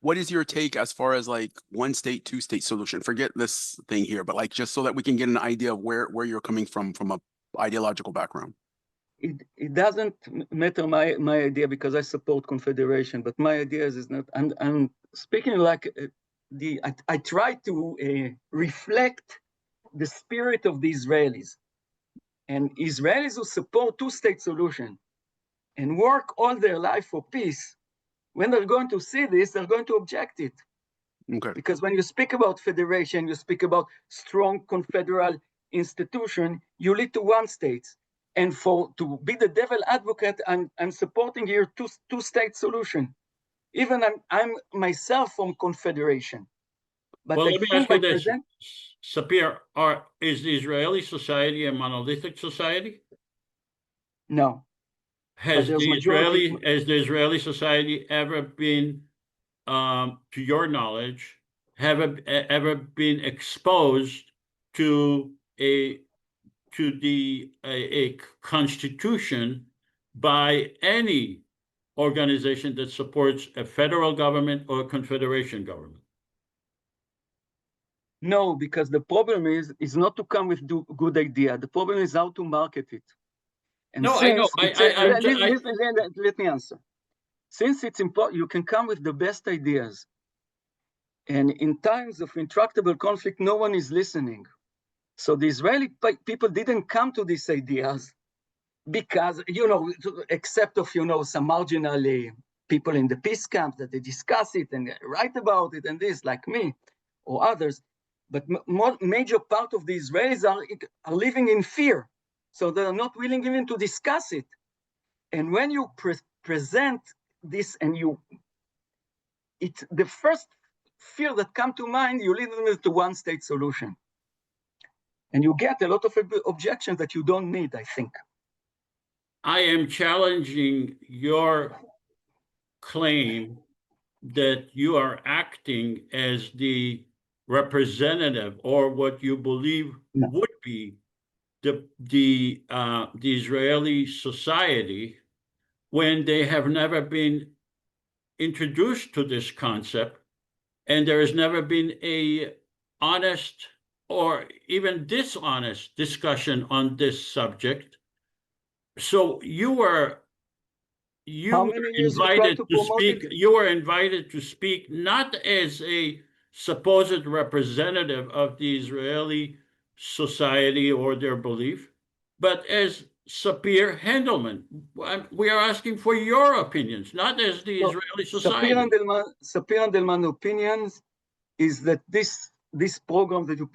what is your take as far as like one state, two state solution? Forget this thing here, but like just so that we can get an idea of where you're coming from a ideological background. It doesn't matter my idea because I support confederation, but my idea is not. I'm speaking like I try to reflect the spirit of the Israelis, and Israelis who support two-state solution and work all their life for peace. When they're going to see this, they're going to object it. Okay. Because when you speak about federation, you speak about strong confederal institution, you lead to one state. And to be the devil advocate, I'm supporting here two-state solution. Even I'm myself from confederation. But well, I let me think ask you I this, present Sapir, is the Israeli society a monolithic society? no. Has there's the majority- Israeli society ever been, to your knowledge, ever been exposed to a constitution by any organization that supports a federal government or a confederation government? No, because the problem is not to come with good idea. The problem is how to market it. And No, I know. Let me answer. Since it's important, you can come with the best ideas. And in times of intractable conflict, no one is listening. So the Israeli people didn't come to these ideas because, except of, some marginal people in the peace camp that they discuss it and write about it and this, like me or others. But major part of the Israelis are living in fear. So they're not willing even to discuss it. And when you present this and it's the first fear that come to mind, you lead them to one state solution. And you get a lot of objections that you don't need, I think. I am challenging your claim that you are acting as the representative or what you believe No. would be the Israeli society when they have never been introduced to this concept, and there has never been a honest or even dishonest discussion on this subject. So you were How many years you try invited to to promote speak. it? You were invited to speak not as a supposed representative of the Israeli society or their belief, but as Sapir Handelman. We are asking for your opinions, not as the Israeli society. Sapir Handelman opinions is that this program that you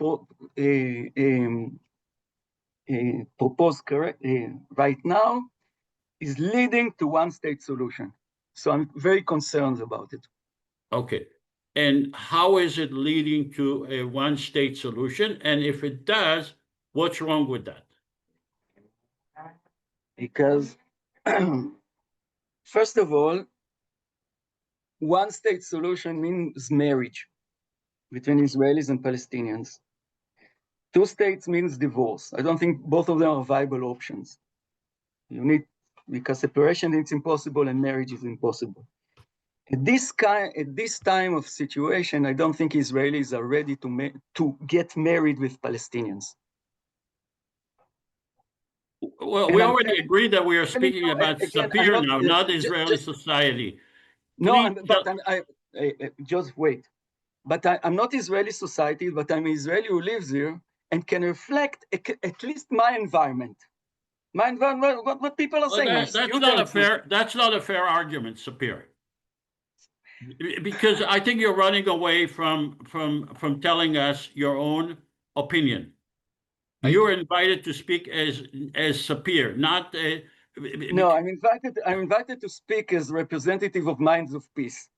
propose right now is leading to one state solution. So I'm very concerned about it. Okay. And how is it leading to a one-state solution? And if it does, what's wrong with that? Because, first of all, one-state solution means marriage between Israelis and Palestinians. Two states means divorce. I don't think both of them are viable options. You need, because separation is impossible and marriage is impossible. At this time of situation, I don't think Israelis are ready to get married with Palestinians. Well, And we I'm already telling- agreed that we are speaking about again, Sapir now, not Israeli society. No, Please but just wait. But I'm not Israeli society, but I'm Israeli who lives here and can reflect at least my environment. My environment, what people are well, saying. that's not a fair argument, Sapir. Because I think you're running away from telling us your own opinion. You're invited to speak as Sapir, not No, I'm invited to speak as representative of Minds of Peace.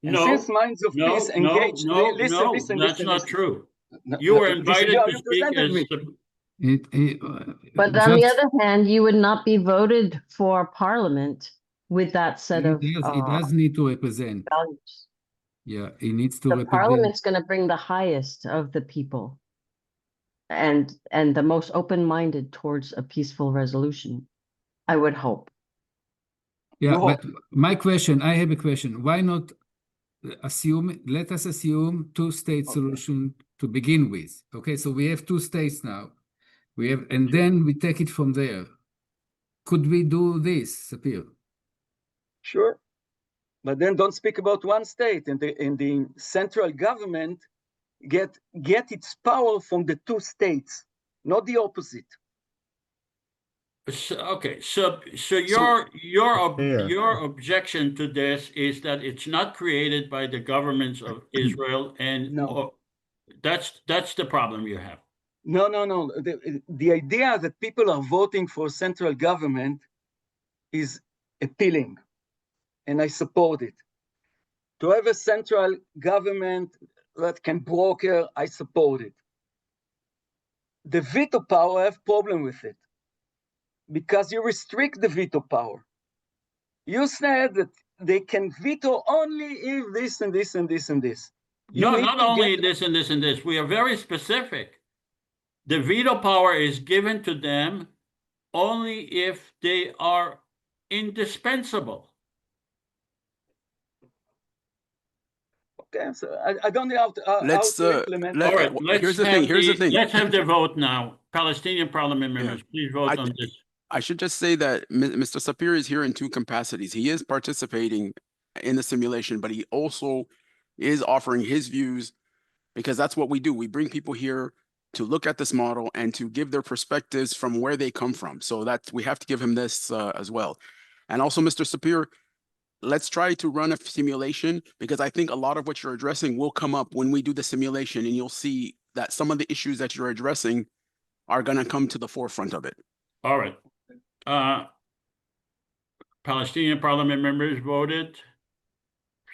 And no, since Minds of Peace engaged, listen, that's listen, not listen. true. No, You were you invited to speak presented as me. But on the other hand, you would not be voted for parliament with that set of He does need to represent. values. Yeah, he needs to The represent. parliament's going to bring the highest of the people and the most open-minded towards a peaceful resolution, I would hope. Yeah, You but my question, I have a question. Why not let us assume two-state solution to begin with. Okay, so we have two states now. And then we take it from there. Could we do this, Sapir? Sure. But then don't speak about one state, and the central government get its power from the two states, not the opposite. Okay, so your objection to this is that it's not created by the governments of Israel, and No. That's the problem you have. No. The idea that people are voting for central government is appealing, and I support it. To have a central government that can broker, I support it. The veto power, I have problem with it, because you restrict the veto power. You said that they can veto only if this and this and this and this. No, not only this and this and this. We are very specific. The veto power is given to them only if they are indispensable. Okay, so I don't know how to implement. All right, here's the thing. Let's have the vote now. Palestinian parliament members, please vote on this. I should just say that Mr. Sapir is here in two capacities. He is participating in the simulation, but he also is offering his views, because that's what we do. We bring people here to look at this model and to give their perspectives from where they come from. So that we have to give him this as well. And also, Mr. Sapir, let's try to run a simulation, because I think a lot of what you're addressing will come up when we do the simulation, and you'll see that some of the issues that you're addressing are going to come to the forefront of it. All right. Palestinian parliament members voted.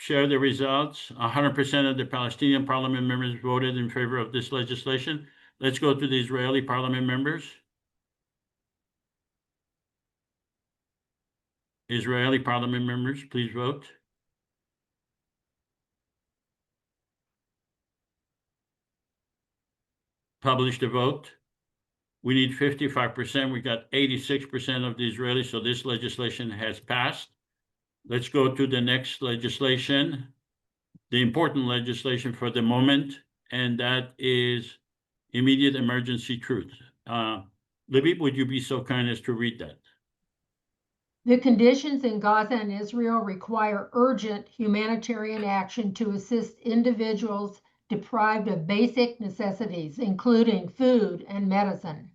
Share the results. 100% of the Palestinian parliament members voted in favor of this legislation. Let's go to the Israeli parliament members. Israeli parliament members, please vote. Publish the vote. We need 55%. We got 86% of the Israelis, so this legislation has passed. Let's go to the next legislation, the important legislation for the moment, and that is immediate emergency truth. Libby, would you be so kind as to read that? The conditions in Gaza and Israel require urgent humanitarian action to assist individuals deprived of basic necessities, including food and medicine.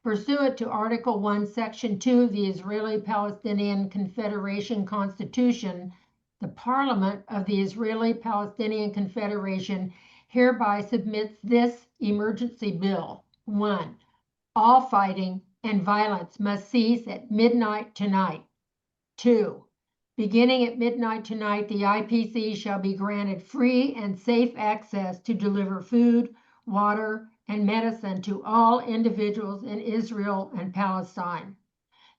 Pursuant to Article 1, Section 2 of the Israeli-Palestinian Confederation Constitution, the Parliament of the Israeli-Palestinian Confederation hereby submits this emergency bill. 1. All fighting and violence must cease at midnight tonight. 2. Beginning at midnight tonight, the IPC shall be granted free and safe access to deliver food, water, and medicine to all individuals in Israel and Palestine.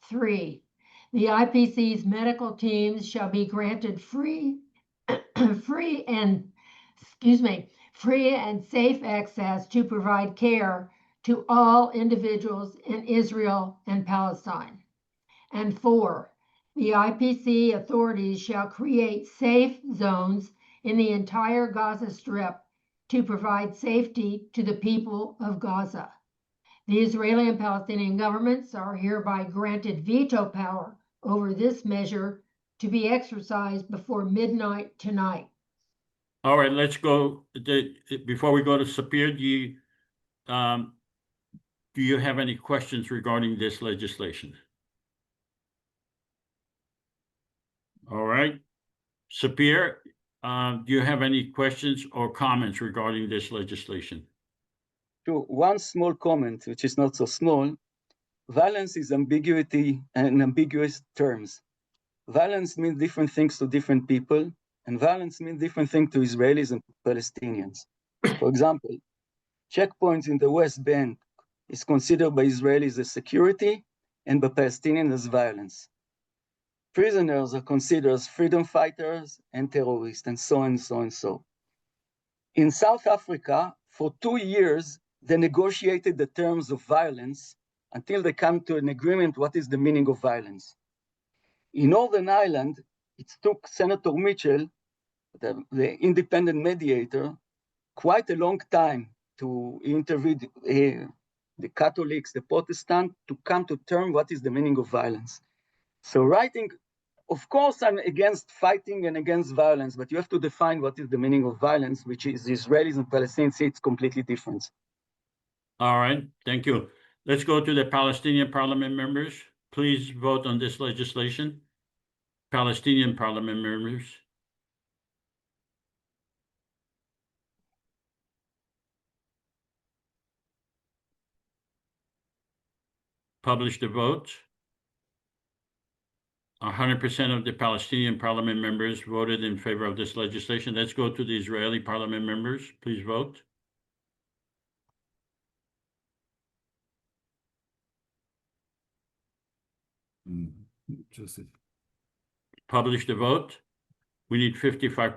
3, the IPC's medical teams shall be granted free and safe access to provide care to all individuals in Israel and Palestine. And 4, the IPC authorities shall create safe zones in the entire Gaza Strip to provide safety to the people of Gaza. The Israeli and Palestinian governments are hereby granted veto power over this measure to be exercised before midnight tonight. All right, let's go. Before we go to Sapir, do you have any questions regarding this legislation? All right. Sapir, do you have any questions or comments regarding this legislation? Sure. One small comment, which is not so small. Violence is ambiguity and ambiguous terms. Violence means different things to different people, and violence means different things to Israelis and Palestinians. For example, checkpoints in the West Bank is considered by Israelis as security and by Palestinians as violence. Prisoners are considered as freedom fighters and terrorists, and so on and so and so. In South Africa, for 2 years, they negotiated the terms of violence until they come to an agreement what is the meaning of violence. In Northern Ireland, it took Senator Mitchell, the independent mediator, quite a long time to intervene the Catholics, the Protestants, to come to term what is the meaning of violence. So writing, of course, I'm against fighting and against violence, but you have to define what is the meaning of violence, which is Israelis and Palestinians say it's completely different. All right, thank you. Let's go to the Palestinian parliament members. Please vote on this legislation. Palestinian parliament members. Publish the vote. 100% of the Palestinian parliament members voted in favor of this legislation. Let's go to the Israeli parliament members. Please vote. Joseph. Publish the vote. We need 55%,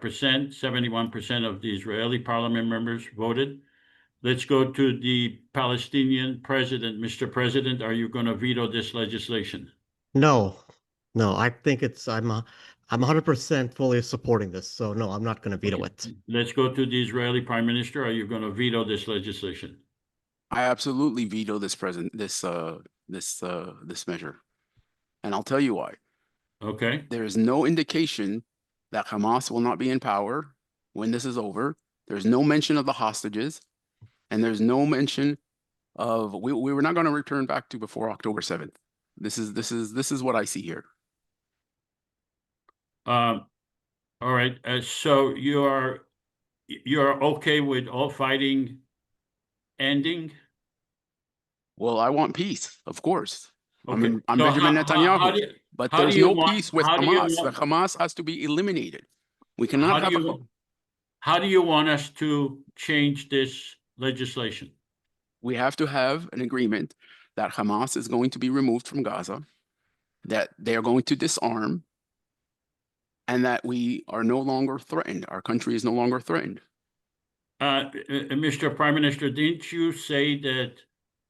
71% of the Israeli parliament members voted. Let's go to the Palestinian president. Mr. President, are you going to veto this legislation? No, I think I'm 100% fully supporting this. So no, I'm not going to veto it. Let's go to the Israeli prime minister. Are you going to veto this legislation? I absolutely veto this measure. And I'll tell you why. Okay. There is no indication that Hamas will not be in power when this is over. There's no mention of the hostages, and there's no mention of we were not going to return back to before October 7th. This is what I see here. All right. So you're okay with all fighting ending? Well, I want peace, of course. Okay. I'm So Benjamin Netanyahu, but there's no peace with Hamas. The Hamas has to be eliminated. We cannot have How do you want us to change this legislation? We have to have an agreement that Hamas is going to be removed from Gaza, that they are going to disarm, and that we are no longer threatened. Our country is no longer threatened. Mr. Prime Minister, didn't you say that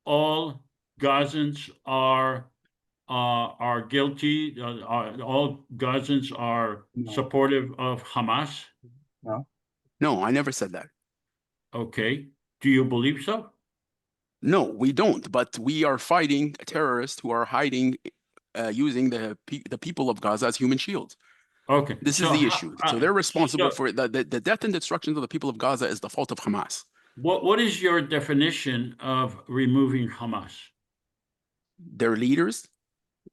all Gazans are guilty? All Gazans are supportive of Hamas? No, I never said that. Okay. Do you believe so? No, we don't. But we are fighting terrorists who are hiding, using the people of Gaza as human shields. Okay. This is the issue. So they're responsible for the death and destruction of the people of Gaza is the fault of Hamas. What is your definition of removing Hamas? Their leaders,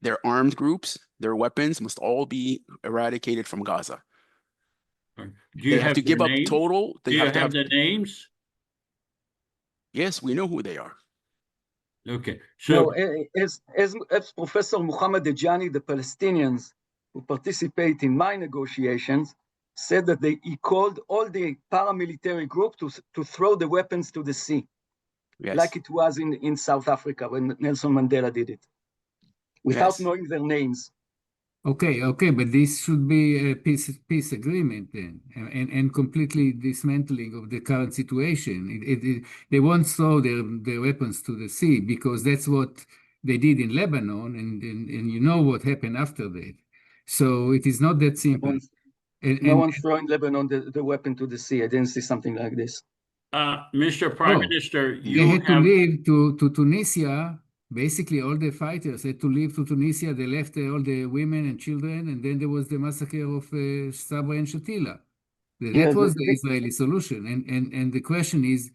their armed groups, their weapons must all be eradicated from Gaza. They have to give up total. Do you have the names? Yes, we know who they are. Okay. So as Professor Muhammad Ejani, the Palestinians who participate in my negotiations said that he called all the paramilitary group to throw the weapons to the sea, Yes. like it was in South Africa when Nelson Mandela did it, without Yes. knowing their names. Okay, but this should be a peace agreement then, and completely dismantling of the current situation. They won't throw their weapons to the sea because that's what they did in Lebanon, and you know what happened after that. So it is not that simple. No one's throwing Lebanon the weapon to the sea. I didn't see something like this. Mr. Prime Minister, They you had to have leave to Tunisia. Basically, all the fighters had to leave to Tunisia. They left all the women and children, and then there was the massacre of Sabra and Shatila. That was the Israeli solution. And the question is,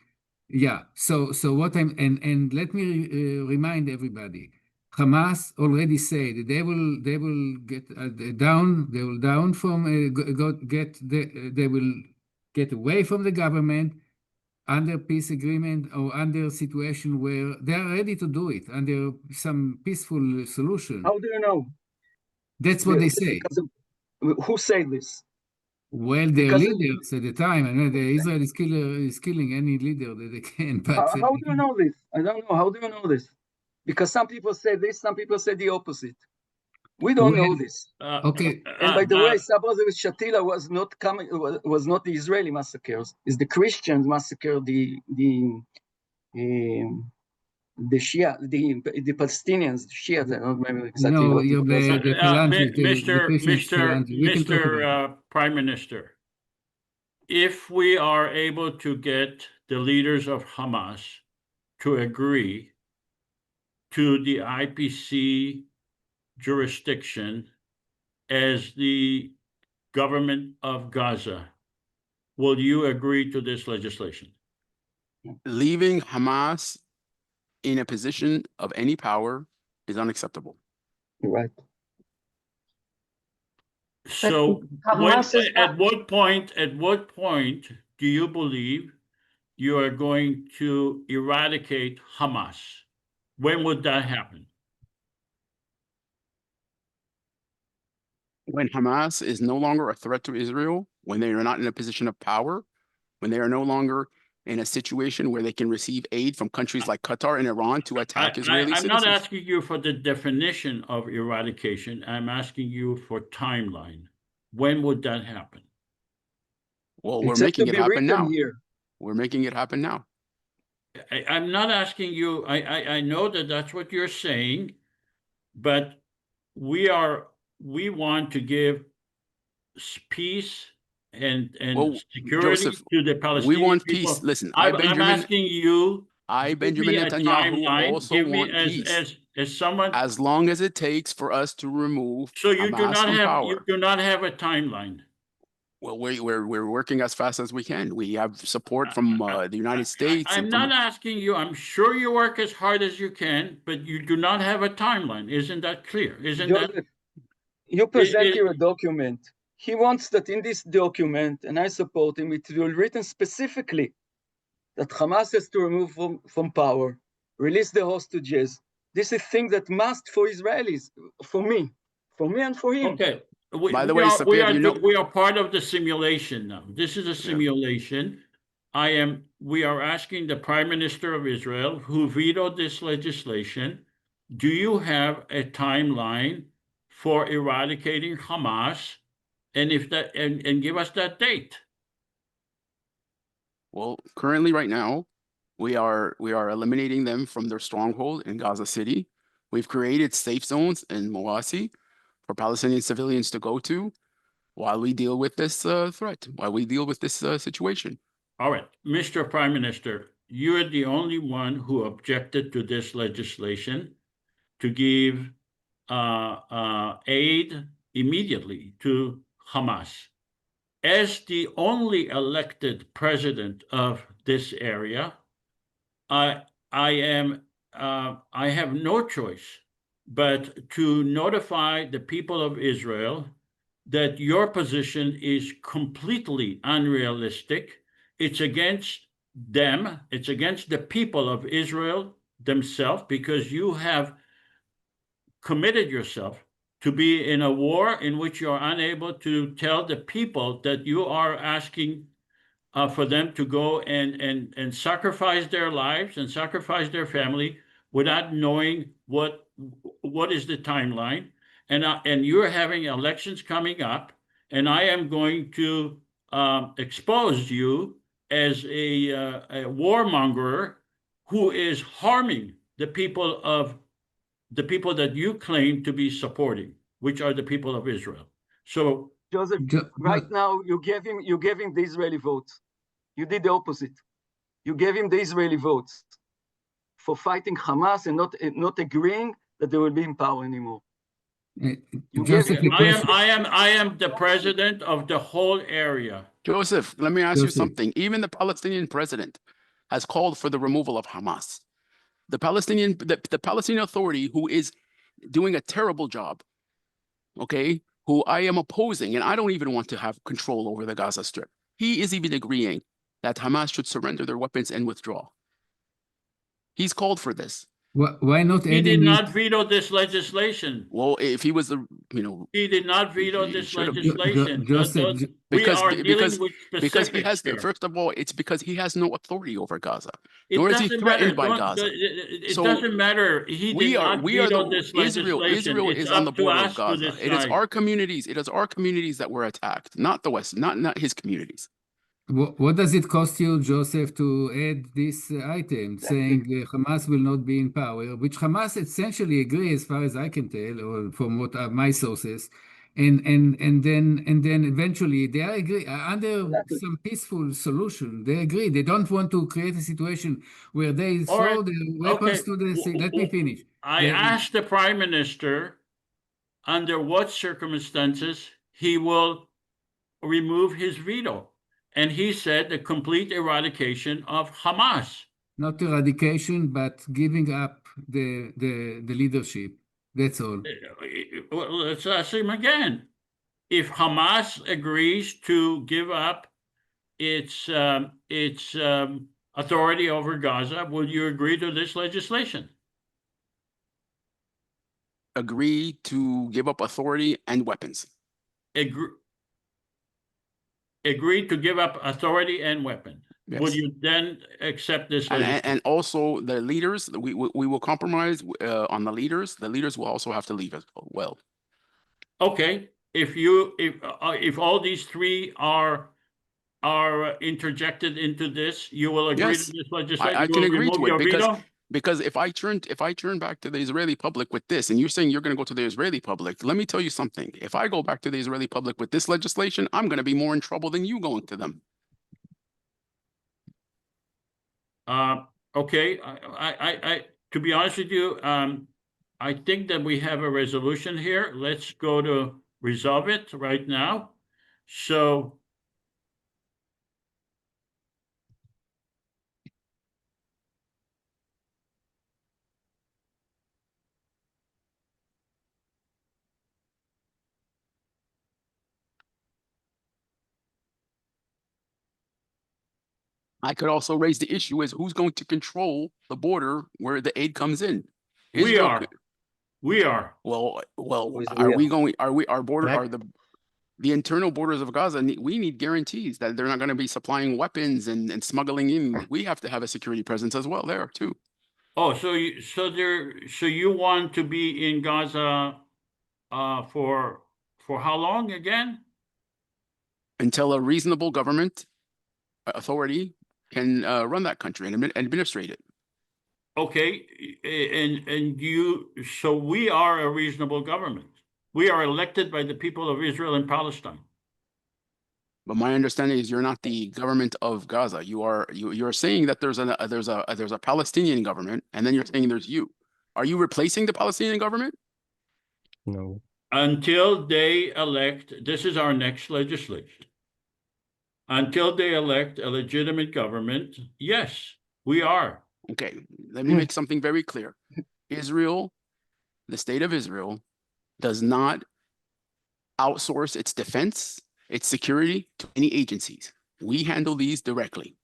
yeah. So what and let me remind everybody, Hamas already said they will get down. They will down from they will get away from the government under peace agreement or under a situation where they are ready to do it under some peaceful solution. How do you know? That's what they say. Who say this? Well, their leaders at the time, I know the Israel is killing any leader that they can. But how do you know this? I don't know. How do you know this? Because some people say this, some people say the opposite. We don't know this. Okay. And by the way, Sabra Shatila was not the Israeli massacres. It's the Christians massacre the Shia, the Palestinians, the Shias. I don't remember exactly what it was. Mr. Prime Minister, if we are able to get the leaders of Hamas to agree to the IPC jurisdiction as the government of Gaza, will you agree to this legislation? Leaving Hamas in a position of any power is unacceptable. You're right. So at what point do you believe you are going to eradicate Hamas? When would that happen? When Hamas is no longer a threat to Israel, when they are not in a position of power, when they are no longer in a situation where they can receive aid from countries like Qatar and Iran to attack Israeli citizens. I'm not asking you for the definition of eradication. I'm asking you for timeline. When would that happen? Well, we're making it happen now. We're making it happen now. I'm not asking you. I know that that's what you're saying, but we want to give peace and security Joseph, to the Palestinian we want people. Peace. Listen, I'm asking you. Benjamin Netanyahu, also want peace. As someone, as long as it takes for us to remove Hamas from power. You do not have a timeline. Well, we're working as fast as we can. We have support from the United States. I'm not asking you. I'm sure you work as hard as you can, but you do not have a timeline. Isn't that clear? You present here a document. He wants that in this document, and I support him, it will be written specifically that Hamas has to remove from power, release the hostages. This is a thing that must for Israelis, for me and for him. Okay. By the way, Sapir, we are part of the simulation now. This is a simulation. We are asking the Prime Minister of Israel, who vetoed this legislation, do you have a timeline for eradicating Hamas? And and give us that date. Well, currently right now, we are eliminating them from their stronghold in Gaza City. We've created safe zones in Mawasi for Palestinian civilians to go to while we deal with this threat, while we deal with this situation. All right, Mr. Prime Minister, you're the only one who objected to this legislation to give aid immediately to Hamas. As the only elected president of this area, I have no choice but to notify the people of Israel that your position is completely unrealistic. It's against them. It's against the people of Israel themselves, because you have committed yourself to be in a war in which you're unable to tell the people that you are asking for them to go and sacrifice their lives and sacrifice their family without knowing what is the timeline. And you're having elections coming up, and I am going to expose you as a warmonger who is harming the people that you claim to be supporting, which are the people of Israel. So, Joseph, right now you gave him the Israeli votes. You did the opposite. You gave him the Israeli votes for fighting Hamas and not agreeing that they will be in power anymore. Joseph, I am the president of the whole area. Joseph, let me ask you Joseph. something. Even the Palestinian president has called for the removal of Hamas. The Palestinian Authority, who is doing a terrible job, okay, who I am opposing, and I don't even want to have control over the Gaza Strip. He is even agreeing that Hamas should surrender their weapons and withdraw. He's called for this. Why not He add did in not veto this legislation. Well, if he was He did not veto he this should have- legislation. Joseph, We are dealing with because he specifics has here. first of all, it's because he has no authority over Gaza, It nor is he doesn't threatened matter. by Gaza. It So doesn't matter. He did not veto this Israel legislation. It's is on the up to border us of to Gaza. It is decide. our communities. It is our communities that were attacked, not the West, not his communities. what does it cost you, Joseph, to add this item saying Hamas will not be in power, which Hamas essentially agree, as far as I can tell, or from what are my sources, and then eventually they are agree under some peaceful solution. They agree. They don't want to create a situation where they All throw right. their weapons Okay. to the sea. Let me finish. I asked the prime minister under what circumstances he will remove his veto. And he said the complete eradication of Hamas. Not eradication, but giving up the leadership. That's all. Well, let's ask him again. If Hamas agrees to give up its authority over Gaza, will you agree to this legislation? Agree to give up authority and weapons. Agree to give up authority and weapons. Yes. Would you then accept this legislation? And also the leaders, we will compromise on the leaders. The leaders will also have to leave as well. Okay, if all these three are interjected into this, you will agree Yes, to this legislation? I You can will agree remove to it your veto? because if I turn back to the Israeli public with this, and you're saying you're going to go to the Israeli public, let me tell you something. If I go back to the Israeli public with this legislation, I'm going to be more in trouble than you going to them. Okay, to be honest with you, I think that we have a resolution here. Let's go to resolve it right now. So I could also raise the issue as who's going to control the border where the aid comes in. we are. Well, Who's are we? we going? Our border Right. are the internal borders of Gaza? We need guarantees that they're not going to be supplying weapons and smuggling in. We have to have a security presence as well there too. Oh, so you want to be in Gaza for how long again? Until a reasonable government authority can run that country and administrate it. Okay, so we are a reasonable government. We are elected by the people of Israel and Palestine. But my understanding is you're not the government of Gaza. You're saying that there's a Palestinian government, and then you're saying there's you. Are you replacing the Palestinian government? No. Until they elect, this is our next legislation. Until they elect a legitimate government, yes, we are. Okay, let me make something very clear. Israel, the state of Israel, does not outsource its defense, its security to any agencies. We handle these directly.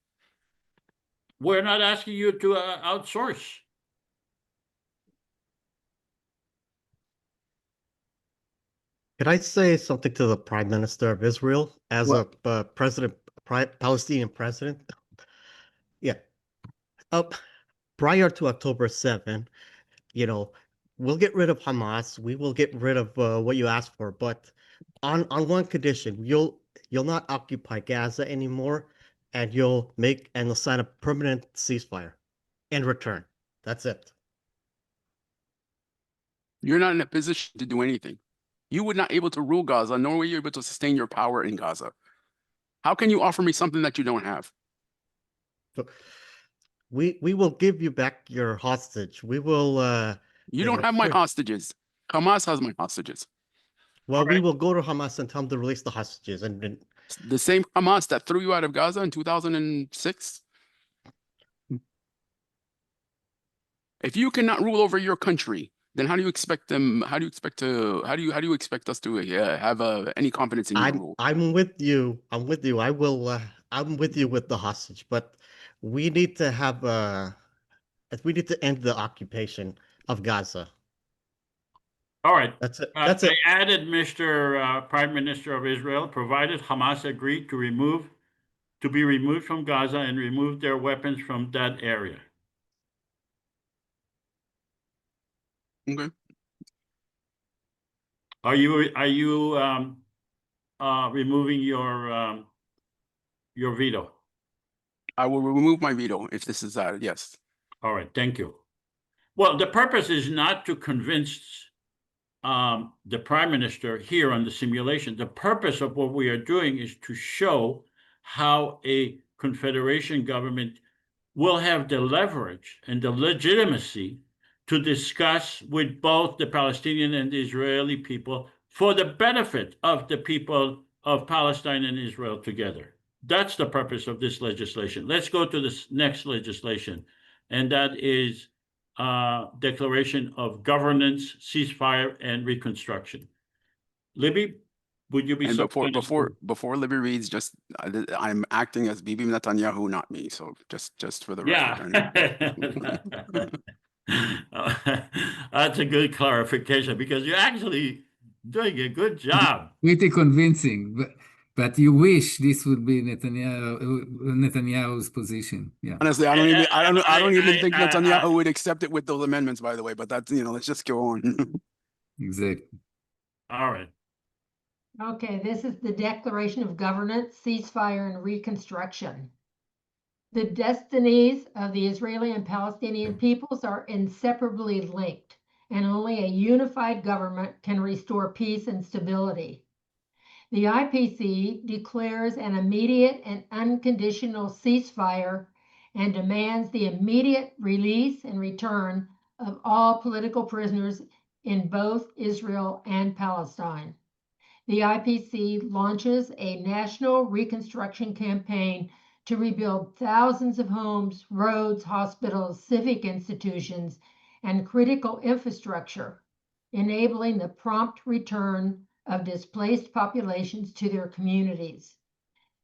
We're not asking you to outsource. Can I say something to the Prime Minister of Israel as What? a Palestinian president? Yeah. Uh, Prior to October 7, you know, we'll get rid of Hamas. We will get rid of what you asked for, but on one condition, you'll not occupy Gaza anymore, and you'll sign a permanent ceasefire in return. That's it. You're not in a position to do anything. You would not able to rule Gaza, nor were you able to sustain your power in Gaza. How can you offer me something that you don't have? So we will give you back your hostage. We will You don't have my hostages. Hamas has my hostages. well, we right. will go to Hamas and tell them to release the hostages, and The same Hamas that threw you out of Gaza in 2006. If you cannot rule over your country, then how do you expect them? How do you expect us to have any confidence in your rule? I'm with you. I'm with you. I will. I'm with you with the hostage, but we need to have we need to end the occupation of Gaza. All right. That's it. That's I it. added Mr. Prime Minister of Israel, provided Hamas agreed to be removed from Gaza and remove their weapons from that area. Okay. Are you removing your veto? I will remove my veto if this is yes. All right, thank you. Well, the purpose is not to convince the Prime Minister here on the simulation. The purpose of what we are doing is to show how a Confederation government will have the leverage and the legitimacy to discuss with both the Palestinian and the Israeli people for the benefit of the people of Palestine and Israel together. That's the purpose of this legislation. Let's go to this next legislation, and that is Declaration of Governance, Ceasefire, and Reconstruction. Libby, would you be And so before kind before Libby reads, just I'm acting as Bibi Netanyahu, not me. So just for the record. That's a good clarification because you're actually doing a good job. Pretty convincing, but you wish this would be Netanyahu's position. Yeah, Honestly, I don't even think Netanyahu would accept it with those amendments, by the way, but that's, let's just go on. exactly. All right. Okay, this is the Declaration of Governance, Ceasefire, and Reconstruction. The destinies of the Israeli and Palestinian peoples are inseparably linked, and only a unified government can restore peace and stability. The IPC declares an immediate and unconditional ceasefire and demands the immediate release and return of all political prisoners in both Israel and Palestine. The IPC launches a national reconstruction campaign to rebuild thousands of homes, roads, hospitals, civic institutions, and critical infrastructure, enabling the prompt return of displaced populations to their communities.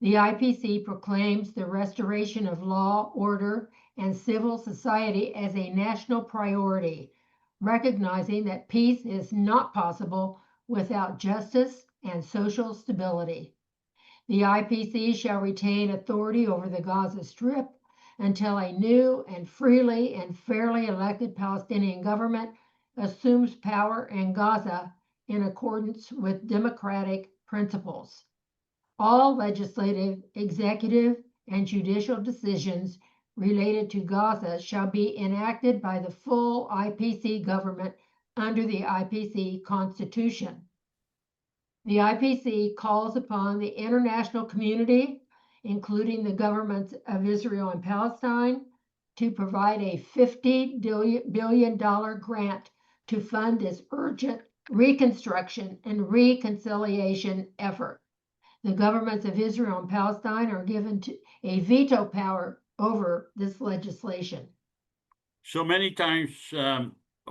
The IPC proclaims the restoration of law, order, and civil society as a national priority, recognizing that peace is not possible without justice and social stability. The IPC shall retain authority over the Gaza Strip until a new and freely and fairly elected Palestinian government assumes power in Gaza in accordance with democratic principles. All legislative, executive, and judicial decisions related to Gaza shall be enacted by the full IPC government under the IPC Constitution. The IPC calls upon the international community, including the governments of Israel and Palestine, to provide a $50 billion grant to fund this urgent reconstruction and reconciliation effort. The governments of Israel and Palestine are given a veto power over this legislation. So many times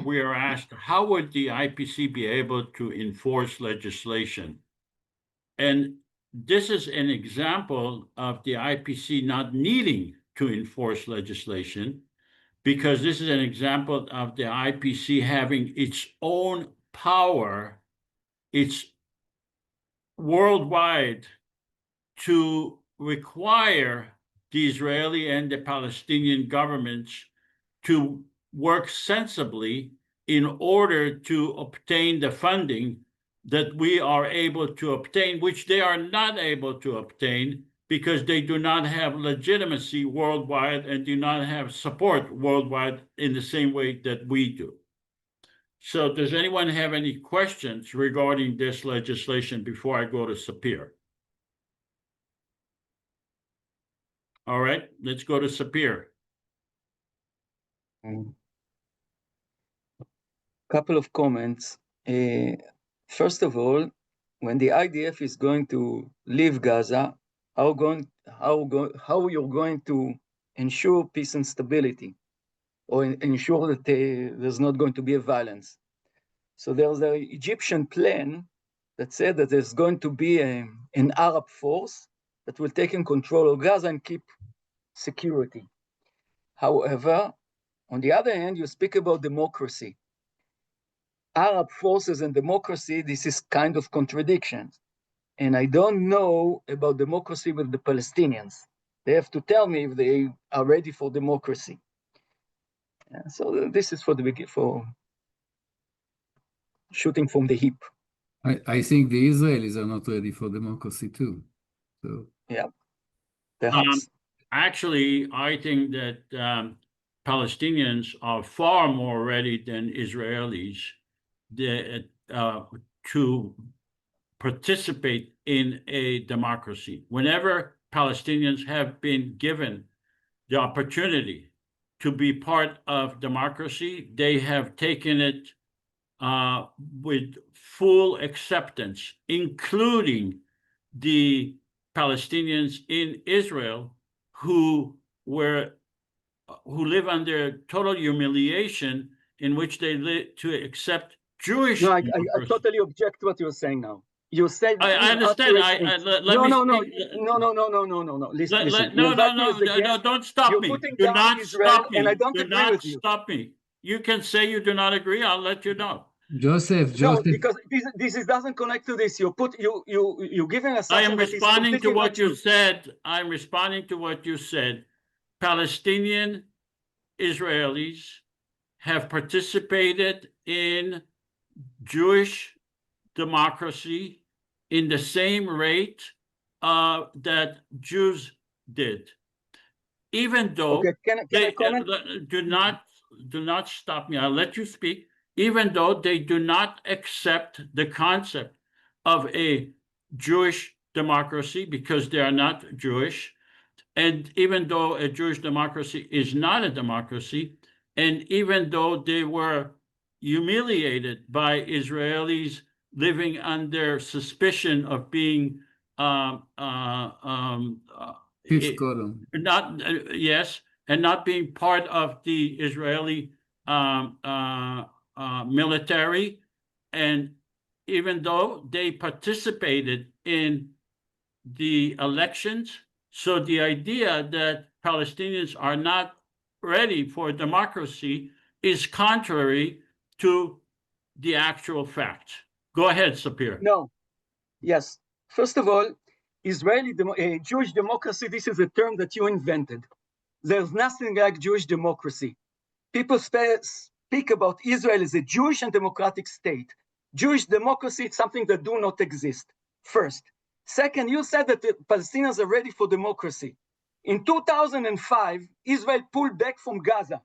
we are asked, how would the IPC be able to enforce legislation? And this is an example of the IPC not needing to enforce legislation, because this is an example of the IPC having its own power, its worldwide to require the Israeli and the Palestinian governments to work sensibly in order to obtain the funding that we are able to obtain, which they are not able to obtain because they do not have legitimacy worldwide and do not have support worldwide in the same way that we do. So does anyone have any questions regarding this legislation before I go to Sapir? All right, let's go to Sapir. Couple of comments. First of all, when the IDF is going to leave Gaza, how you're going to ensure peace and stability, or ensure that there's not going to be a violence. So there's an Egyptian plan that said that there's going to be an Arab force that will take in control of Gaza and keep security. However, on the other hand, you speak about democracy. Arab forces and democracy, this is kind of contradictions. And I don't know about democracy with the Palestinians. They have to tell me if they are ready for democracy. So this is for shooting from the hip. I think the Israelis are not ready for democracy too. So yeah, perhaps. Actually, I think that Palestinians are far more ready than Israelis to participate in a democracy. Whenever Palestinians have been given the opportunity to be part of democracy, they have taken it with full acceptance, including the Palestinians in Israel who live under total humiliation, in which they live to accept Jewish. No, I totally object to what you're saying now. You said I understand. No. Listen. No, don't stop You're me. putting Do down not Israel, stop me. and I don't Do agree not with you. stop me. You can say you do not agree. I'll let you know. Joseph, No, because this doesn't connect to this. You're giving a I am assumption that is responding to completely what not you true. said. I'm responding to what you said. Palestinian Israelis have participated in Jewish democracy in the same rate that Jews did. Even though Okay, can I comment? Do not stop me. I'll let you speak. Even though they do not accept the concept of a Jewish democracy because they are not Jewish, and even though a Jewish democracy is not a democracy, and even though they were humiliated by Israelis living under suspicion of being fifth column, yes, and not being part of the Israeli military, and even though they participated in the elections. So the idea that Palestinians are not ready for democracy is contrary to the actual fact. Go ahead, Sapir. No. Yes. First of all, Jewish democracy, this is a term that you invented. There's nothing like Jewish democracy. People speak about Israel as a Jewish and democratic state. Jewish democracy is something that do not exist, first. Second, you said that the Palestinians are ready for democracy. In 2005, Israel pulled back from Gaza.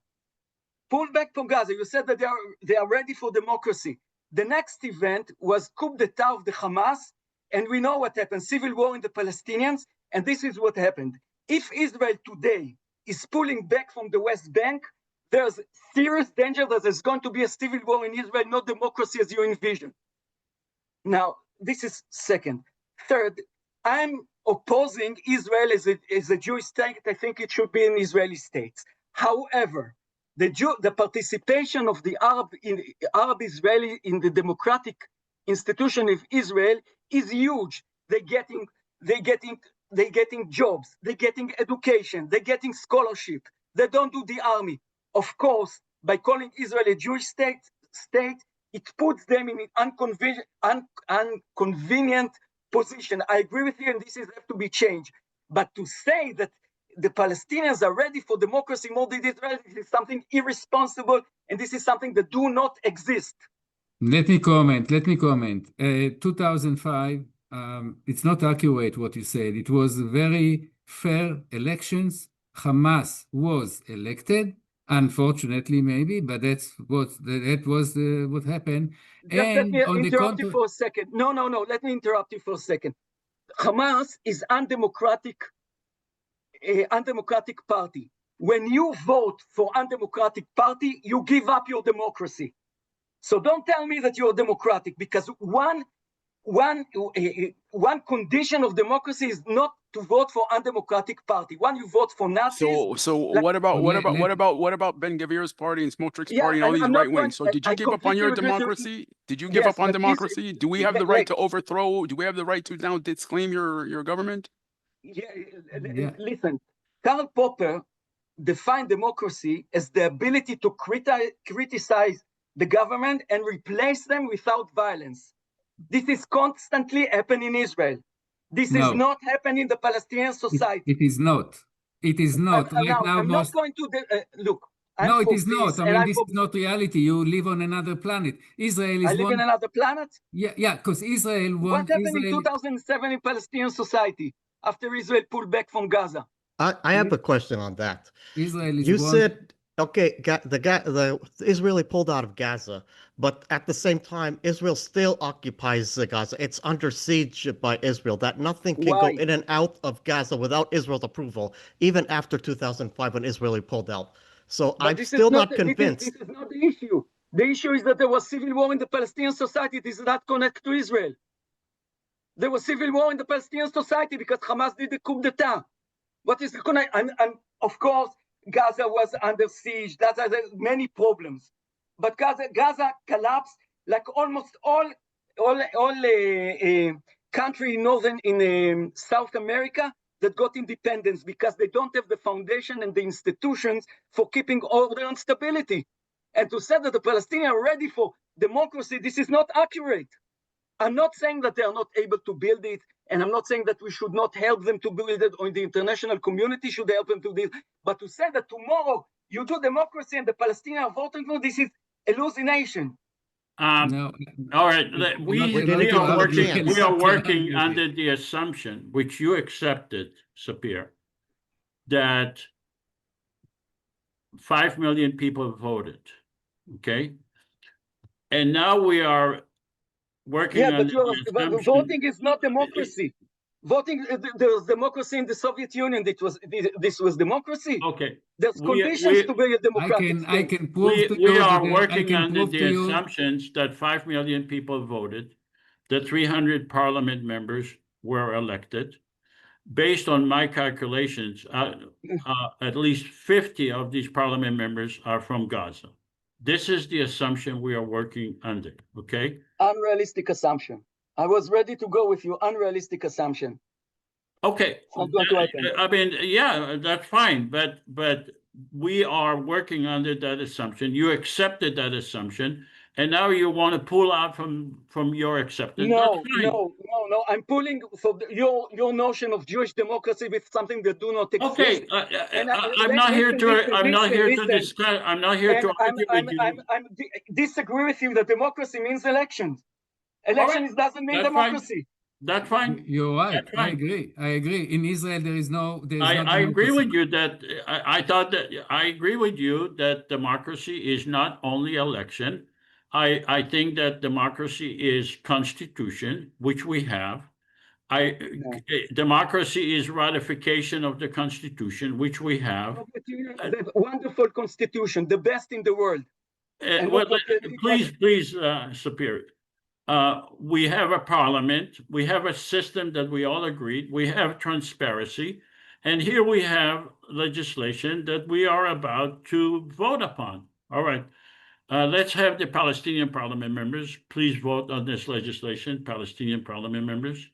You said that they are ready for democracy. The next event was coup d'etat of the Hamas, and we know what happened, civil war in the Palestinians, and this is what happened. If Israel today is pulling back from the West Bank, there's serious danger that there's going to be a civil war in Israel, not democracy as you envision. Now, this is second. Third, I'm opposing Israel as a Jewish state. I think it should be an Israeli state. However, the participation of the Arab Israeli in the democratic institution of Israel is huge. They're getting jobs, they're getting education, they're getting scholarship. They don't do the army. Of course, by calling Israel a Jewish state, it puts them in an inconvenient position. I agree with you, and this is have to be changed. But to say that the Palestinians are ready for democracy more than Israel, this is something irresponsible, and this is something that do not exist. Let me comment. 2005, it's not accurate what you said. It was very fair elections. Hamas was elected, unfortunately, maybe, but that was what happened. Just let me on the interrupt you for a second. No. Let me interrupt you for a second. Hamas is undemocratic party. When you vote for undemocratic party, you give up your democracy. So don't tell me that you're democratic, because one condition of democracy is not to vote for undemocratic party. One, you vote for Nazis. So what about Ben Gavir's party and Smotrich's party and all these right wings? So did you give up on your democracy? Did you give up on democracy? Do we have the right to overthrow? Do we have the right to now disclaim your government? Yeah. Listen, Karl Popper defined democracy as the ability to criticize the government and replace them without violence. This is constantly happening in Israel. This is not happening in the Palestinian society. It is not. It is not. Right now, I'm not going to look. No, it is not. I mean, this is not reality. You live on another planet. Israel is I live in another planet? Yeah, because Israel What happened in 2007 in Palestinian society after Israel pulled back from Gaza? I have a question on that. Israel is You said, okay, the Israeli pulled out of Gaza, but at the same time, Israel still occupies Gaza. It's under siege by Israel. That nothing can go in and out of Gaza without Israel's approval, even after 2005 when Israel pulled out. So I'm still not convinced. This is not the issue. The issue is that there was civil war in the Palestinian society. This is not connected to Israel. There was civil war in the Palestinian society because Hamas did the coup d'etat. What is the connect? And of course, Gaza was under siege. There's many problems, but Gaza collapsed like almost all country in South America that got independence, because they don't have the foundation and the institutions for keeping order and stability. And to say that the Palestinians are ready for democracy, this is not accurate. I'm not saying that they are not able to build it, and I'm not saying that we should not help them to build it, or the international community should help them to build it. But to say that tomorrow you do democracy and the Palestinians are voting for this is hallucination. No. All right, we are working under the assumption, which you accepted, Sapir, that 5 million people voted, okay? And now we are working on but voting is not democracy. Voting, there was democracy in the Soviet Union. This was democracy. Okay. There's conditions to be a democratic I can prove to you. We are working under the assumptions that 5 million people voted, that 300 parliament members were elected. Based on my calculations, at least 50 of these parliament members are from Gaza. This is the assumption we are working under, okay? Unrealistic assumption. I was ready to go with you. Unrealistic assumption. Okay. I mean, yeah, that's fine, but we are working under that assumption. You accepted that assumption, and now you want to pull out from your acceptance. No. I'm pulling from your notion of Jewish democracy with something that do not exist. Okay, I'm not here to discuss. I'm not here to argue with you. I disagree with you that democracy means elections. Elections doesn't mean democracy. That's fine. You're right. I agree. In Israel, there is no. I agree with you that I agree with you that democracy is not only election. I think that democracy is constitution, which we have. Democracy is ratification of the Constitution, which we have. The wonderful Constitution, the best in the world. Please, Sapir. We have a parliament. We have a system that we all agreed. We have transparency. And here we have legislation that we are about to vote upon. All right. Let's have the Palestinian parliament members please vote on this legislation. Palestinian parliament members.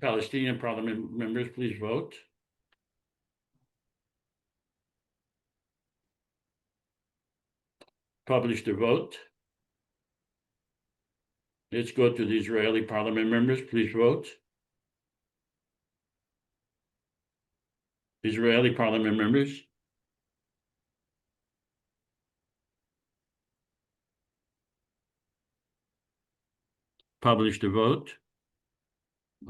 Palestinian parliament members, please vote. Publish the vote. Let's go to the Israeli parliament members. Please vote. Israeli parliament members. Publish the vote.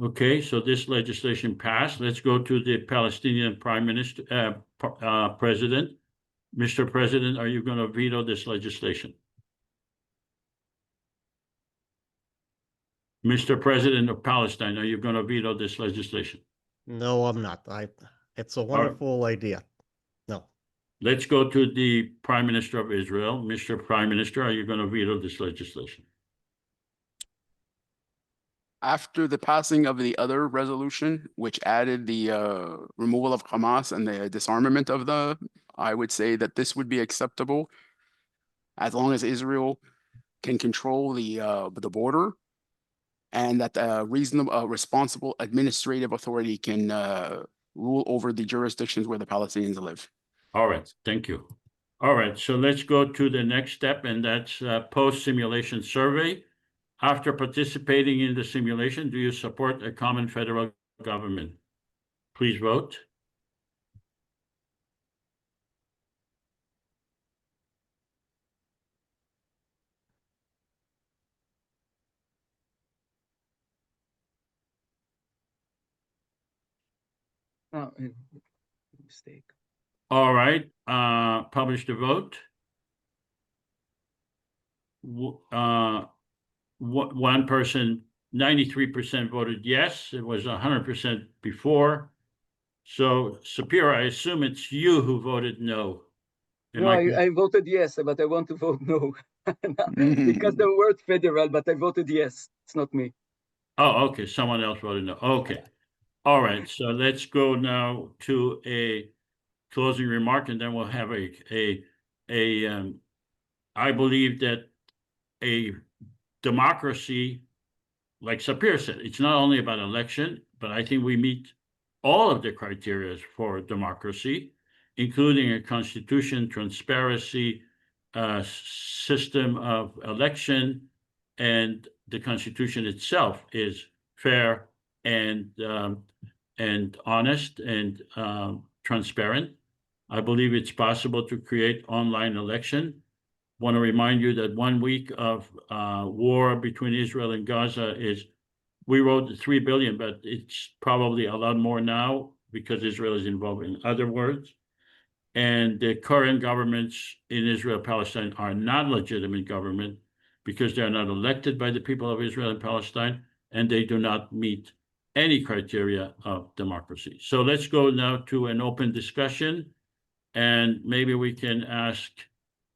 Okay, so this legislation passed. Let's go to the Palestinian Prime Minister, President. Mr. President, are you going to veto this legislation? Mr. President of Palestine, are you going to veto this legislation? No, I'm not. It's a wonderful idea. No. Let's go to the Prime Minister of Israel. Mr. Prime Minister, are you going to veto this legislation? After the passing of the other resolution, which added the removal of Hamas and the disarmament of I would say that this would be acceptable as long as Israel can control the border and that reasonable, responsible administrative authority can rule over the jurisdictions where the Palestinians live. All right, thank you. All right, so let's go to the next step, and that's post-simulation survey. After participating in the simulation, do you support a common federal government? Please vote. Oh, mistake. All right, publish the vote. One person, 93% voted yes. It was 100% before. So, Sapir, I assume it's you who voted no. No, I voted yes, but I want to vote no. Because the word federal, but I voted yes. It's not me. Oh, okay. Someone else voted no. Okay. All right. So let's go now to a closing remark, and then we'll have I believe that a democracy, like Sapir said, it's not only about election, but I think we meet all of the criteria for democracy, including a constitution, transparency, system of election, and the constitution itself is fair and honest and transparent. I believe it's possible to create online election. Want to remind you that 1 week of war between Israel and Gaza we wrote 3 billion, but it's probably a lot more now because Israel is involved in other wars. And the current governments in Israel, Palestine are not legitimate government because they are not elected by the people of Israel and Palestine, and they do not meet any criteria of democracy. So let's go now to an open discussion, and maybe we can ask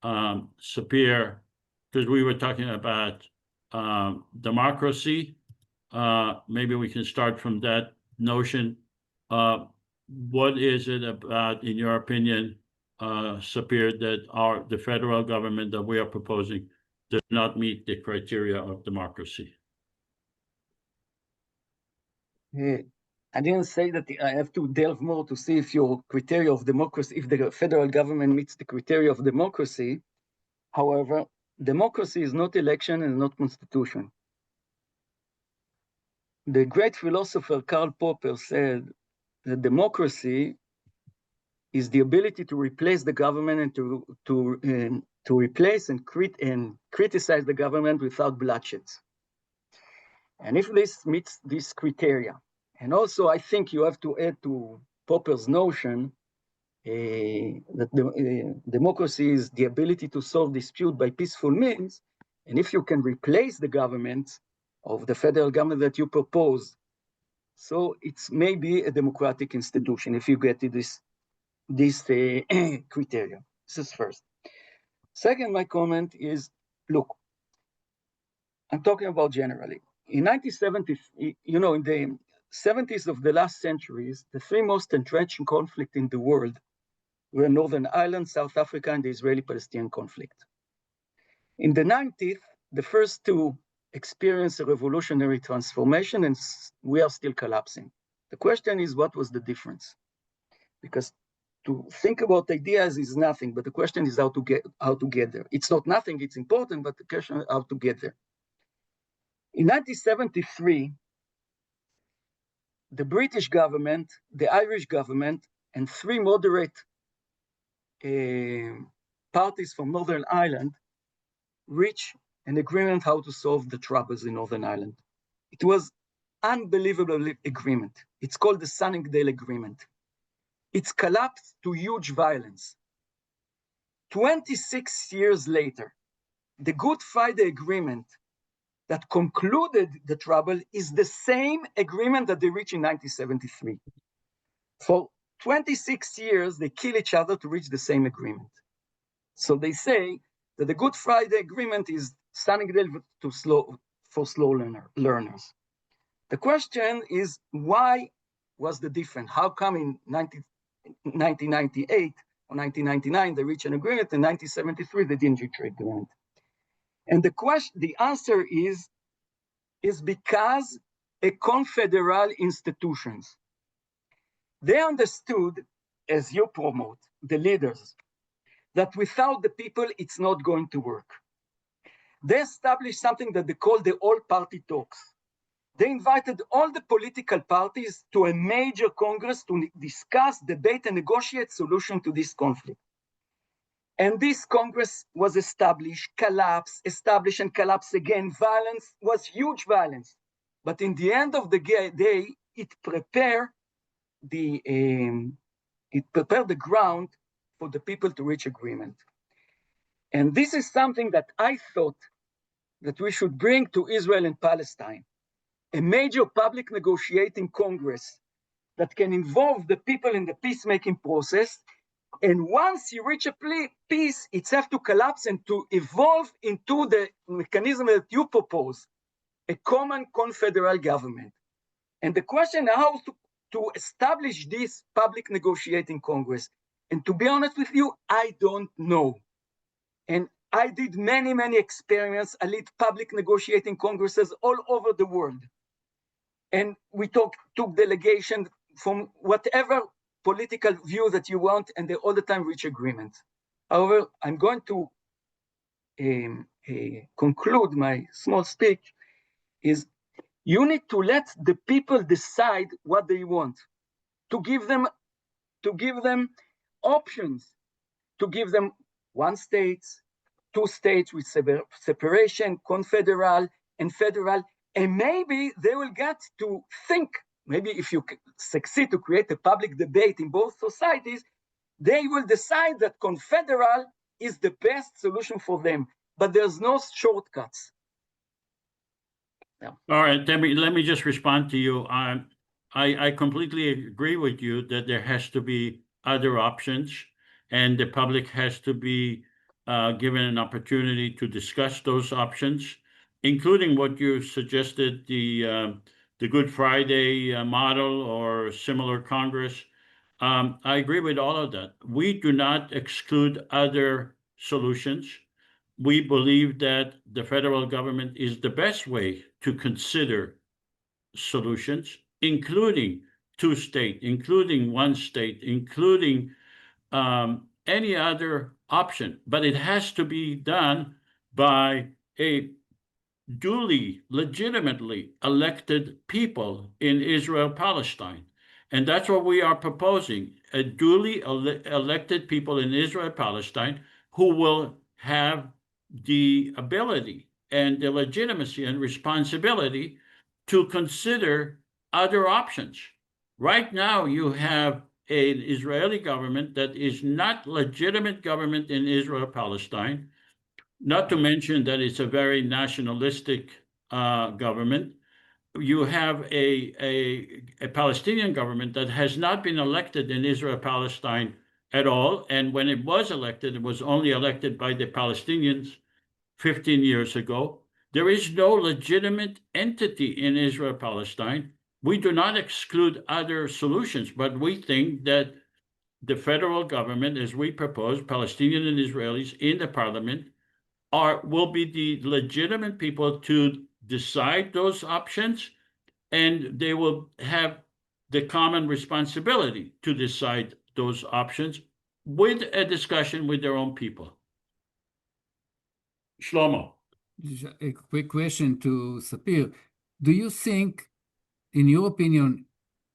Sapir, because we were talking about democracy. Maybe we can start from that notion. What is it about, in your opinion, Sapir, that the federal government that we are proposing does not meet the criteria of democracy? I didn't say that I have to delve more to see if your criteria of democracy, if the federal government meets the criteria of democracy. However, democracy is not election and not constitution. The great philosopher Karl Popper said that democracy is the ability to replace the government and to replace and criticize the government without bloodshed. And if this meets this criteria, and also I think you have to add to Popper's notion that democracy is the ability to solve dispute by peaceful means, and if you can replace the government of the federal government that you propose, so it's maybe a democratic institution if you get to this criteria. This is first. Second, my comment is, look, I'm talking about generally. In 1970s, in the 70s of the last centuries, the three most entrenching conflicts in the world were Northern Ireland, South Africa, and the Israeli-Palestinian conflict. In the 90s, the first two experienced a revolutionary transformation, and we are still collapsing. The question is, what was the difference? Because to think about ideas is nothing, but the question is how to get there. It's not nothing, it's important, but the question is how to get there. In 1973, the British government, the Irish government, and three moderate parties from Northern Ireland reached an agreement how to solve the troubles in Northern Ireland. It was unbelievable agreement. It's called the Sunningdale Agreement. It's collapsed to huge violence. 26 years later, the Good Friday Agreement that concluded the trouble is the same agreement that they reached in 1973. For 26 years, they kill each other to reach the same agreement. So they say that the Good Friday Agreement is Sunningdale for slow learners. The question is, why was the difference? How come in 1998 or 1999 they reached an agreement, in 1973 they didn't reach an agreement? And the answer is because a confederal institutions. They understood, as you promote, the leaders, that without the people, it's not going to work. They established something that they call the all-party talks. They invited all the political parties to a major congress to discuss, debate, and negotiate solution to this conflict. And this congress was established, established and collapsed again. Violence was huge violence. But in the end of the day, it prepared the ground for the people to reach agreement. And this is something that I thought that we should bring to Israel and Palestine, a major public negotiating congress that can involve the people in the peacemaking process. And once you reach a peace, it's have to collapse and to evolve into the mechanism that you propose, a common confederal government. And the question how to establish this public negotiating congress. And to be honest with you, I don't know. And I did many, many experiments. I led public negotiating congresses all over the world. And we took delegation from whatever political view that you want, and they all the time reach agreement. However, I'm going to conclude my small speech is you need to let the people decide what they want, to give them options, to give them one state, two states with separation, confederal and federal, and maybe they will get to think, maybe if you succeed to create a public debate in both societies, they will decide that confederal is the best solution for them, but there's no shortcuts. All right, let me just respond to you. I completely agree with you that there has to be other options, and the public has to be given an opportunity to discuss those options, including what you suggested, the Good Friday model or similar Congress. I agree with all of that. We do not exclude other solutions. We believe that the federal government is the best way to consider solutions, including two-state, including one state, including any other option. But it has to be done by a duly, legitimately elected people in Israel-Palestine. And that's what we are proposing, a duly elected people in Israel-Palestine who will have the ability and the legitimacy and responsibility to consider other options. Right now, you have an Israeli government that is not legitimate government in Israel-Palestine, not to mention that it's a very nationalistic government. You have a Palestinian government that has not been elected in Israel-Palestine at all. And when it was elected, it was only elected by the Palestinians 15 years ago. There is no legitimate entity in Israel-Palestine. We do not exclude other solutions, but we think that the federal government, as we propose, Palestinian and Israelis in the parliament, will be the legitimate people to decide those options, and they will have the common responsibility to decide those options with a discussion with their own people. Shlomo. A quick question to Sapir. Do you think, in your opinion,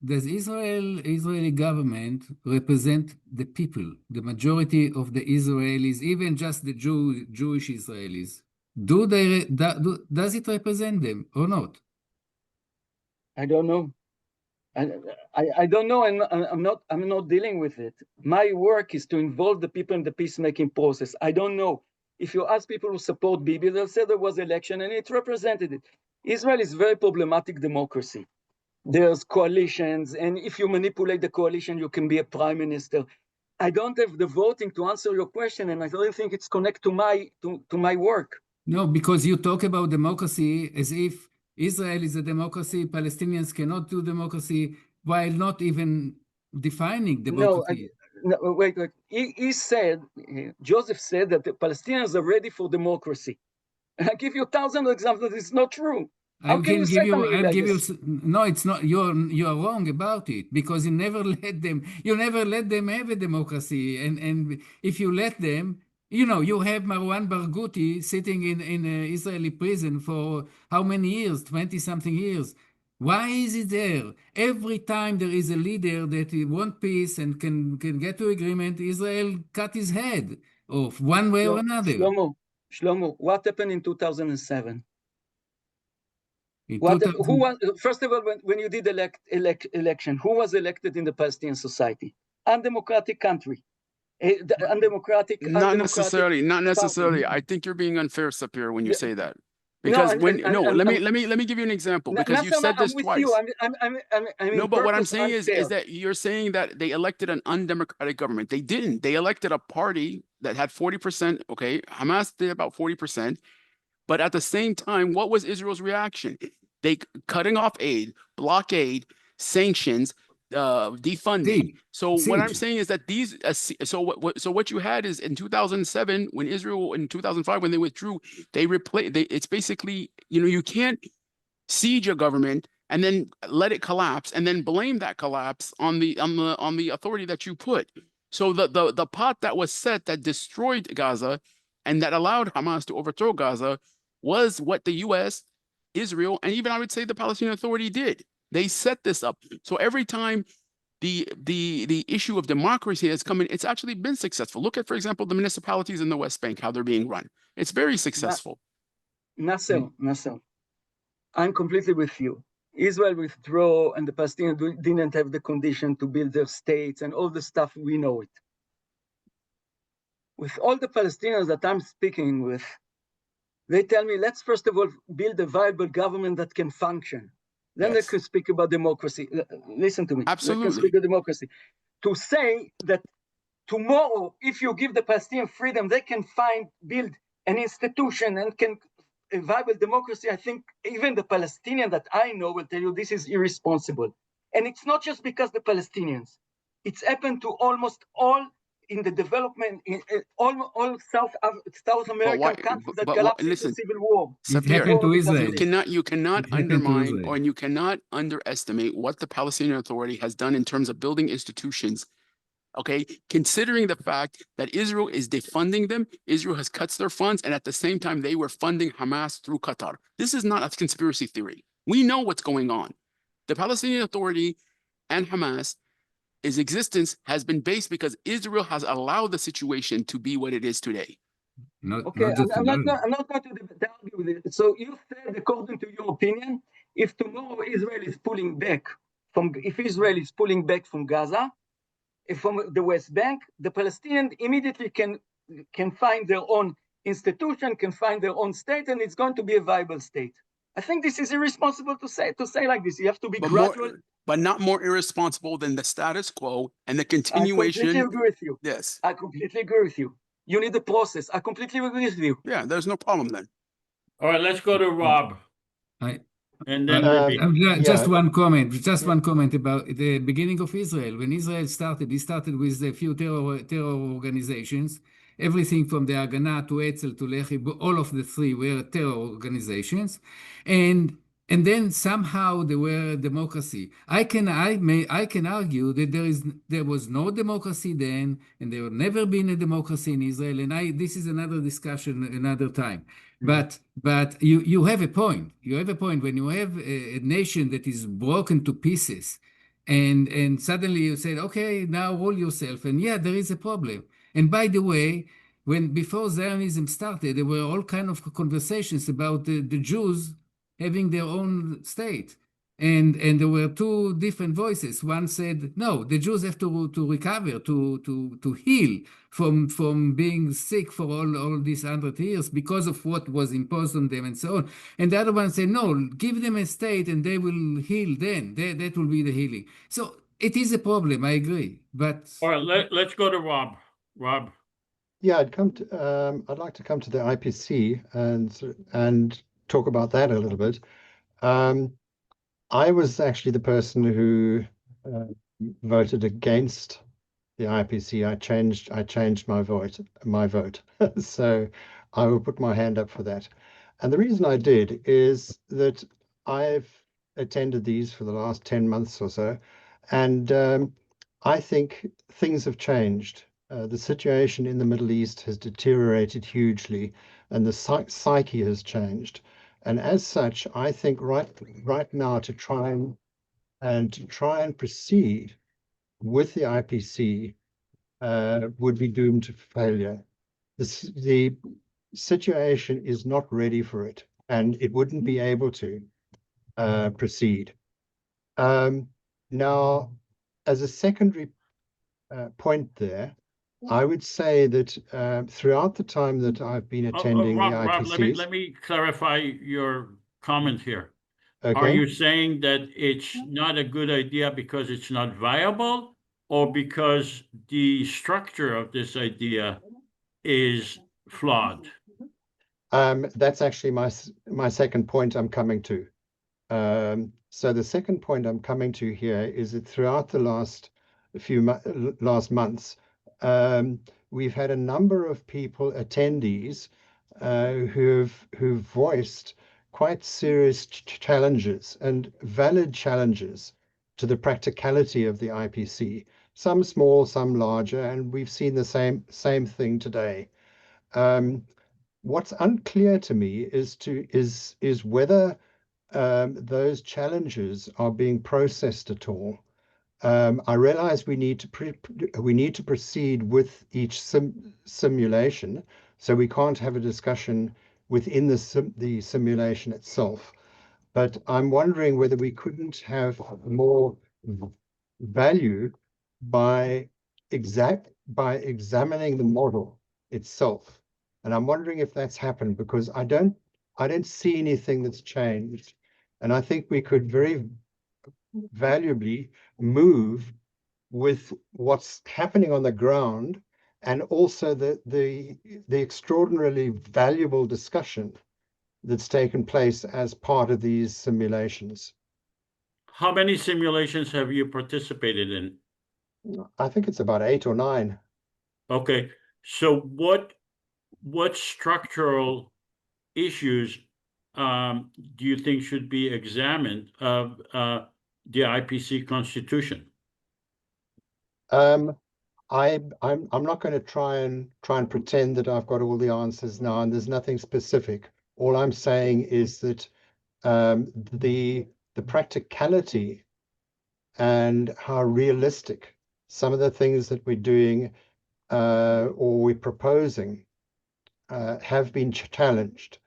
does Israeli government represent the people, the majority of the Israelis, even just the Jewish Israelis? Does it represent them or not? I don't know. I don't know, and I'm not dealing with it. My work is to involve the people in the peacemaking process. I don't know. If you ask people who support Bibi, they'll say there was election and it represented it. Israel is very problematic democracy. There's coalitions, and if you manipulate the coalition, you can be a prime minister. I don't have the voting to answer your question, and I don't think it's connected to my work. No, because you talk about democracy as if Israel is a democracy, Palestinians cannot do democracy, while not even defining democracy. No, wait. He said, Joseph said that the Palestinians are ready for democracy. And I give you 1,000 examples. It's not true. How can you say something like this? No, it's not. You are wrong about it because you never let them have a democracy. And if you let them, you have Marwan Barghouti sitting in an Israeli prison for how many years? 20-something years. Why is he there? Every time there is a leader that wants peace and can get to agreement, Israel cut his head off one way or another. Shlomo, what happened in 2007? Who was, first of all, when you did election, who was elected in the Palestinian society? Undemocratic country. Not necessarily. I think you're being unfair, Sapir, when you say that. Because let me give you an example. Because you said this twice. But what I'm saying is that you're saying that they elected an undemocratic government. They didn't. They elected a party that had 40%. Okay, Hamas did about 40%. But at the same time, what was Israel's reaction? They cutting off aid, blockade, sanctions, defunding. So what I'm saying is that these. So what you had is in 2007 when Israel in 2005 when they withdrew, they replaced. It's basically you can't siege a government and then let it collapse and then blame that collapse on the authority that you put. So the pot that was set that destroyed Gaza and that allowed Hamas to overthrow Gaza was what the U.S., Israel, and even I would say the Palestinian Authority did. They set this up. So every time the issue of democracy has come in, it's actually been successful. Look at, for example, the municipalities in the West Bank, how they're being run. It's very successful. Nasser, I'm completely with you. Israel withdrew and the Palestinians didn't have the condition to build their states and all the stuff, we know it. With all the Palestinians that I'm speaking with, they tell me, let's first of all build a viable government that can function. Then they could speak about democracy. Listen to me. Absolutely. They can speak about democracy. To say that tomorrow, if you give the Palestinian freedom, they can build an institution and can a viable democracy. I think even the Palestinian that I know will tell you this is irresponsible. And it's not just because the Palestinians. It's happened to almost all in the development in all South American countries that collapsed into civil war. It happened to Israel. You cannot undermine or you cannot underestimate what the Palestinian Authority has done in terms of building institutions. Okay, considering the fact that Israel is defunding them, Israel has cut their funds, and at the same time they were funding Hamas through Qatar. This is not a conspiracy theory. We know what's going on. The Palestinian Authority and Hamas, its existence has been based because Israel has allowed the situation to be what it is today. I'm not going to argue with it. So you said, according to your opinion, if tomorrow Israel is pulling back from Gaza, from the West Bank, the Palestinians immediately can find their own institution, can find their own state, and it's going to be a viable state. I think this is irresponsible to say like this. You have to be gradual. But not more irresponsible than the status quo and the continuation. I completely agree with you. Yes. I completely agree with you. You need the process. I completely agree with you. Yeah, there's no problem then. All right, let's go to Rob. And then just one comment. One comment about the beginning of Israel. When Israel started, he started with a few terror organizations. Everything from the Haganah to Etzel to Lehi, all of the three were terror organizations. And And then somehow there were democracy. I can argue that there was no democracy then, and there will never been a democracy in Israel. And this is another discussion another time. But you have a point. You have a point when you have a nation that is broken to pieces, and suddenly you say, okay, now rule yourself. And yeah, there is a problem. And by the way, before Zionism started, there were all kind of conversations about the Jews having their own state. And there were two different voices. One said, no, the Jews have to recover, to heal from being sick for all these 100 years because of what was imposed on them and so on. And the other one said, no, give them a state and they will heal then. That will be the healing. So it is a problem, I agree. But All right, let's go to Rob. Rob. Yeah, I'd like to come to the IPC and talk about that a little bit. I was actually the person who voted against the IPC. I changed my vote. So I will put my hand up for that. And the reason I did is that I've attended these for the last 10 months or so, and I think things have changed. The situation in the Middle East has deteriorated hugely, and the psyche has changed. And as such, I think right now to try and proceed with the IPC would be doomed to failure. The situation is not ready for it, and it wouldn't be able to proceed. Now, as a secondary point there, I would say that throughout the time that I've been attending the Rob, IPCs, let me clarify your comment here. Are okay, you saying that it's not a good idea because it's not viable, or because the structure of this idea is flawed? that's actually my second point I'm coming to. So the second point I'm coming to here is that throughout the last months, we've had a number of people, attendees, who've voiced quite serious challenges and valid challenges to the practicality of the IPC. Some small, some larger, and we've seen the same thing today. What's unclear to me is whether those challenges are being processed at all. I realize we need to proceed with each simulation, so we can't have a discussion within the simulation itself. But I'm wondering whether we couldn't have more value by examining the model itself. And I'm wondering if that's happened, because I don't see anything that's changed. And I think we could very valuably move with what's happening on the ground, and also the extraordinarily valuable discussion that's taken place as part of these simulations. How many simulations have you participated in? I think it's about 8 or 9. Okay, so what structural issues do you think should be examined of the IPC constitution? I'm not going to try and pretend that I've got all the answers now, and there's nothing specific. All I'm saying is that the practicality and how realistic some of the things that we're doing or we're proposing have been challenged.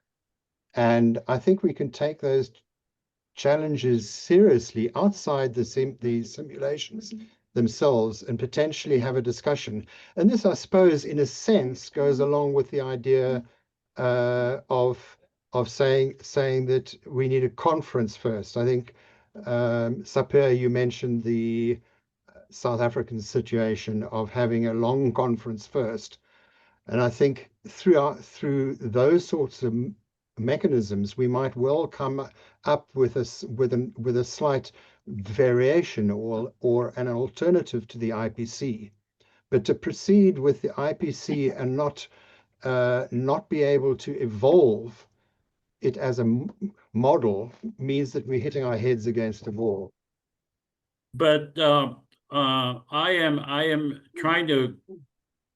And I think we can take those challenges seriously outside the simulations themselves and potentially have a discussion. And this, I suppose, in a sense, goes along with the idea of saying that we need a conference first. I think, Sapir, you mentioned the South African situation of having a long conference first. And I think through those sorts of mechanisms, we might well come up with a slight variation or an alternative to the IPC. But to proceed with the IPC and not be able to evolve it as a model means that we're hitting our heads against a wall. But I am trying to,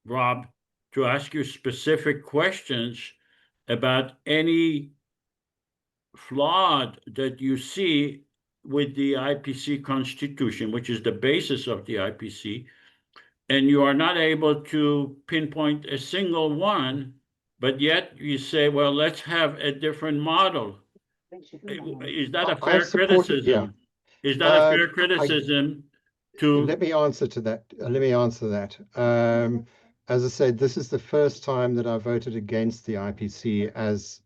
Rob, to ask you specific questions about any flaw that you see with the IPC Constitution, which is the basis of the IPC, and you are not able to pinpoint a single one, but yet you say, well, let's have a different model. Is that a fair criticism? Is that a fair criticism to? Let me answer to that. Let me answer that. As I said, this is the first time that I voted against the IPC as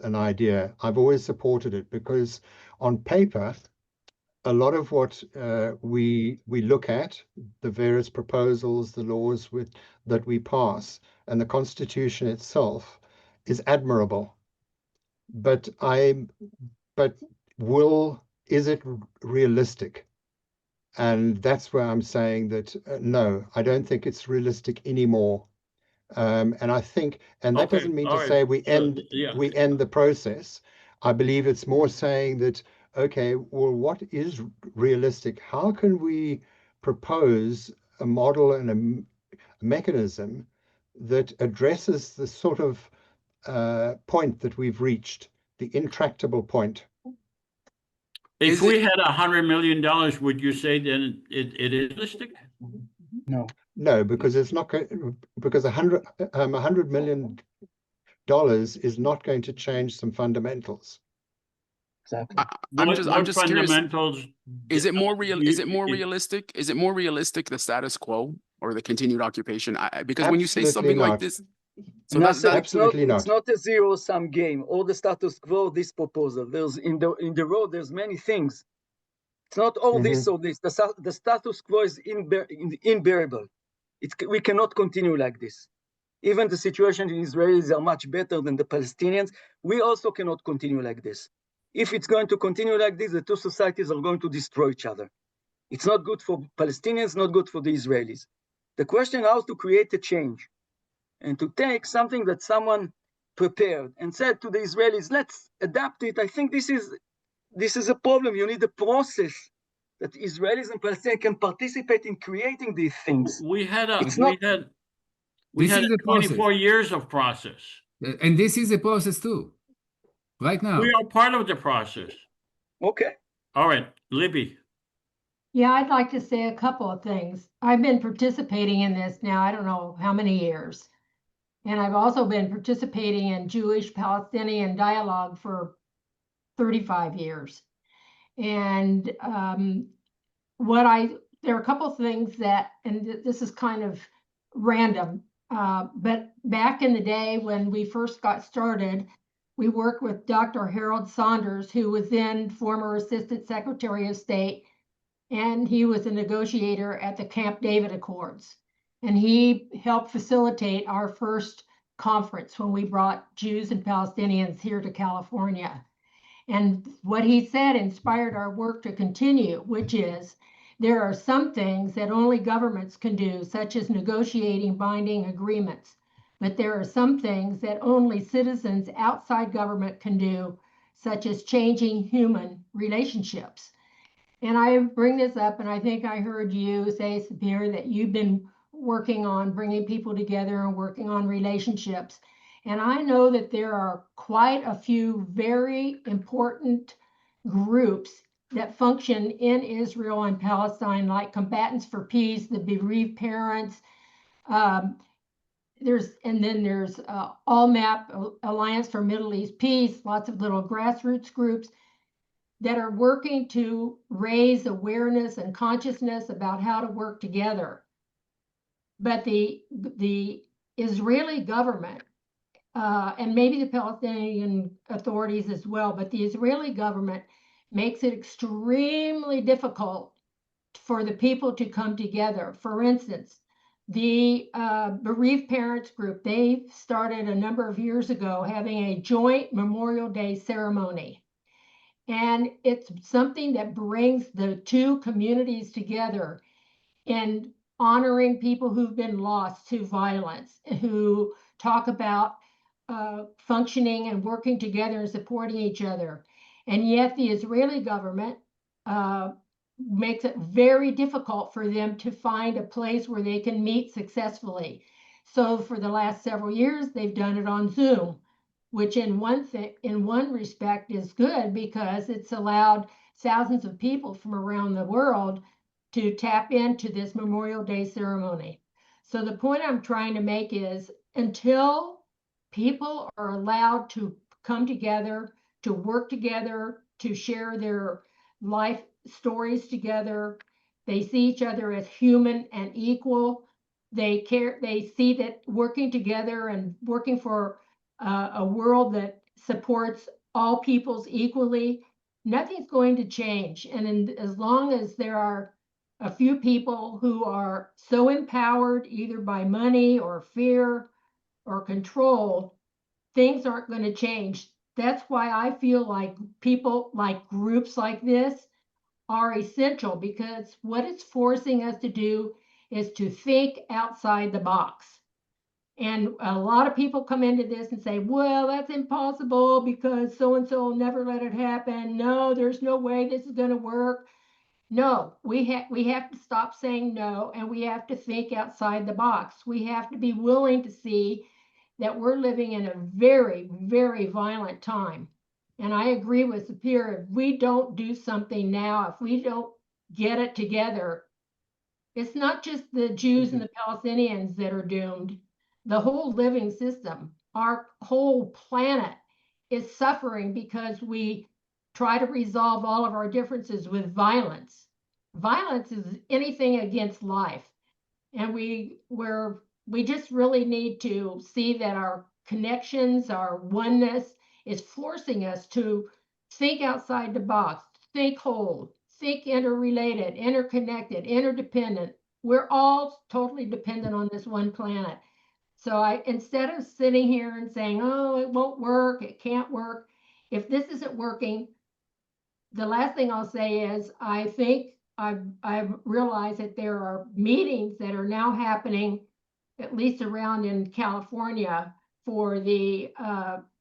an idea. I've always supported it because on paper, a lot of what we look at, the various proposals, the laws that we pass, and the Constitution itself is admirable. But is it realistic? And that's where I'm saying that no, I don't think it's realistic anymore. And I think, and that doesn't mean to say we end the process. I believe it's more saying that, okay, well, what is realistic? How can we propose a model and a mechanism that addresses the sort of point that we've reached, the intractable point? If we had $100 million, would you say then it is realistic? No, because it's not going. Because $100 million is not going to change some fundamentals. Exactly. I'm just curious. Is it more realistic? Is it more realistic the status quo or the continued occupation? Because when you say something like this, so absolutely not. It's not a zero-sum game. Or the status quo, this proposal. There's in the road. There's many things. It's not all this or this. The status quo is unbearable. We cannot continue like this. Even the situation in Israelis are much better than the Palestinians. We also cannot continue like this. If it's going to continue like this, the two societies are going to destroy each other. It's not good for Palestinians, not good for the Israelis. The question how to create a change and to take something that someone prepared and said to the Israelis, let's adapt it. I think this is a problem. You need a process that Israelis and Palestinians can participate in creating these things. We had 24 years of process. And this is a process too, right now. We are part of the process. Okay. All right, Libby. Yeah, I'd like to say a couple of things. I've been participating in this now, I don't know how many years. And I've also been participating in Jewish-Palestinian dialogue for 35 years. And there are a couple of things that, and this is kind of random, but back in the day when we first got started, we worked with Dr. Harold Saunders, who was then former Assistant Secretary of State, and he was a negotiator at the Camp David Accords. And he helped facilitate our first conference when we brought Jews and Palestinians here to California. And what he said inspired our work to continue, which is there are some things that only governments can do, such as negotiating binding agreements. But there are some things that only citizens outside government can do, such as changing human relationships. And I bring this up, and I think I heard you say, Sapir, that you've been working on bringing people together and working on relationships. And I know that there are quite a few very important groups that function in Israel and Palestine, like Combatants for Peace, the Bereaved Parents. There's ALMAP, Alliance for Middle East Peace, lots of little grassroots groups that are working to raise awareness and consciousness about how to work together. But the Israeli government, and maybe the Palestinian authorities as well, but the Israeli government makes it extremely difficult for the people to come together. For instance, the Bereaved Parents Group, they started a number of years ago having a joint Memorial Day ceremony. And it's something that brings the two communities together in honoring people who've been lost to violence, who talk about functioning and working together and supporting each other. And yet the Israeli government makes it very difficult for them to find a place where they can meet successfully. So for the last several years, they've done it on Zoom, which in one respect is good because it's allowed thousands of people from around the world to tap into this Memorial Day ceremony. So the point I'm trying to make is until people are allowed to come together, to work together, to share their life stories together, they see each other as human and equal. They see that working together and working for a world that supports all peoples equally, nothing's going to change. And as long as there are a few people who are so empowered either by money or fear or control, things aren't going to change. That's why I feel like people like groups like this are essential, because what it's forcing us to do is to think outside the box. And a lot of people come into this and say, well, that's impossible because so-and-so will never let it happen. No, there's no way this is going to work. No, we have to stop saying no, and we have to think outside the box. We have to be willing to see that we're living in a very, very violent time. And I agree with Sapir, if we don't do something now, if we don't get it together, it's not just the Jews and the Palestinians that are doomed. The whole living system, our whole planet is suffering because we try to resolve all of our differences with violence. Violence is anything against life. And we just really need to see that our connections, our oneness is forcing us to think outside the box, think whole, think interrelated, interconnected, interdependent. We're all totally dependent on this one planet. So instead of sitting here and saying, oh, it won't work, it can't work, if this isn't working, the last thing I'll say is I think I've realized that there are meetings that are now happening, at least around in California, for the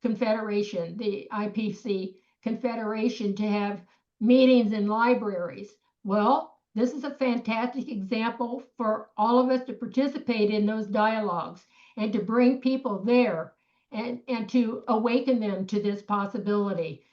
Confederation, the IPC Confederation, to have meetings in libraries. Well, this is a fantastic example for all of us to participate in those dialogues and to bring people there and to awaken them to this possibility.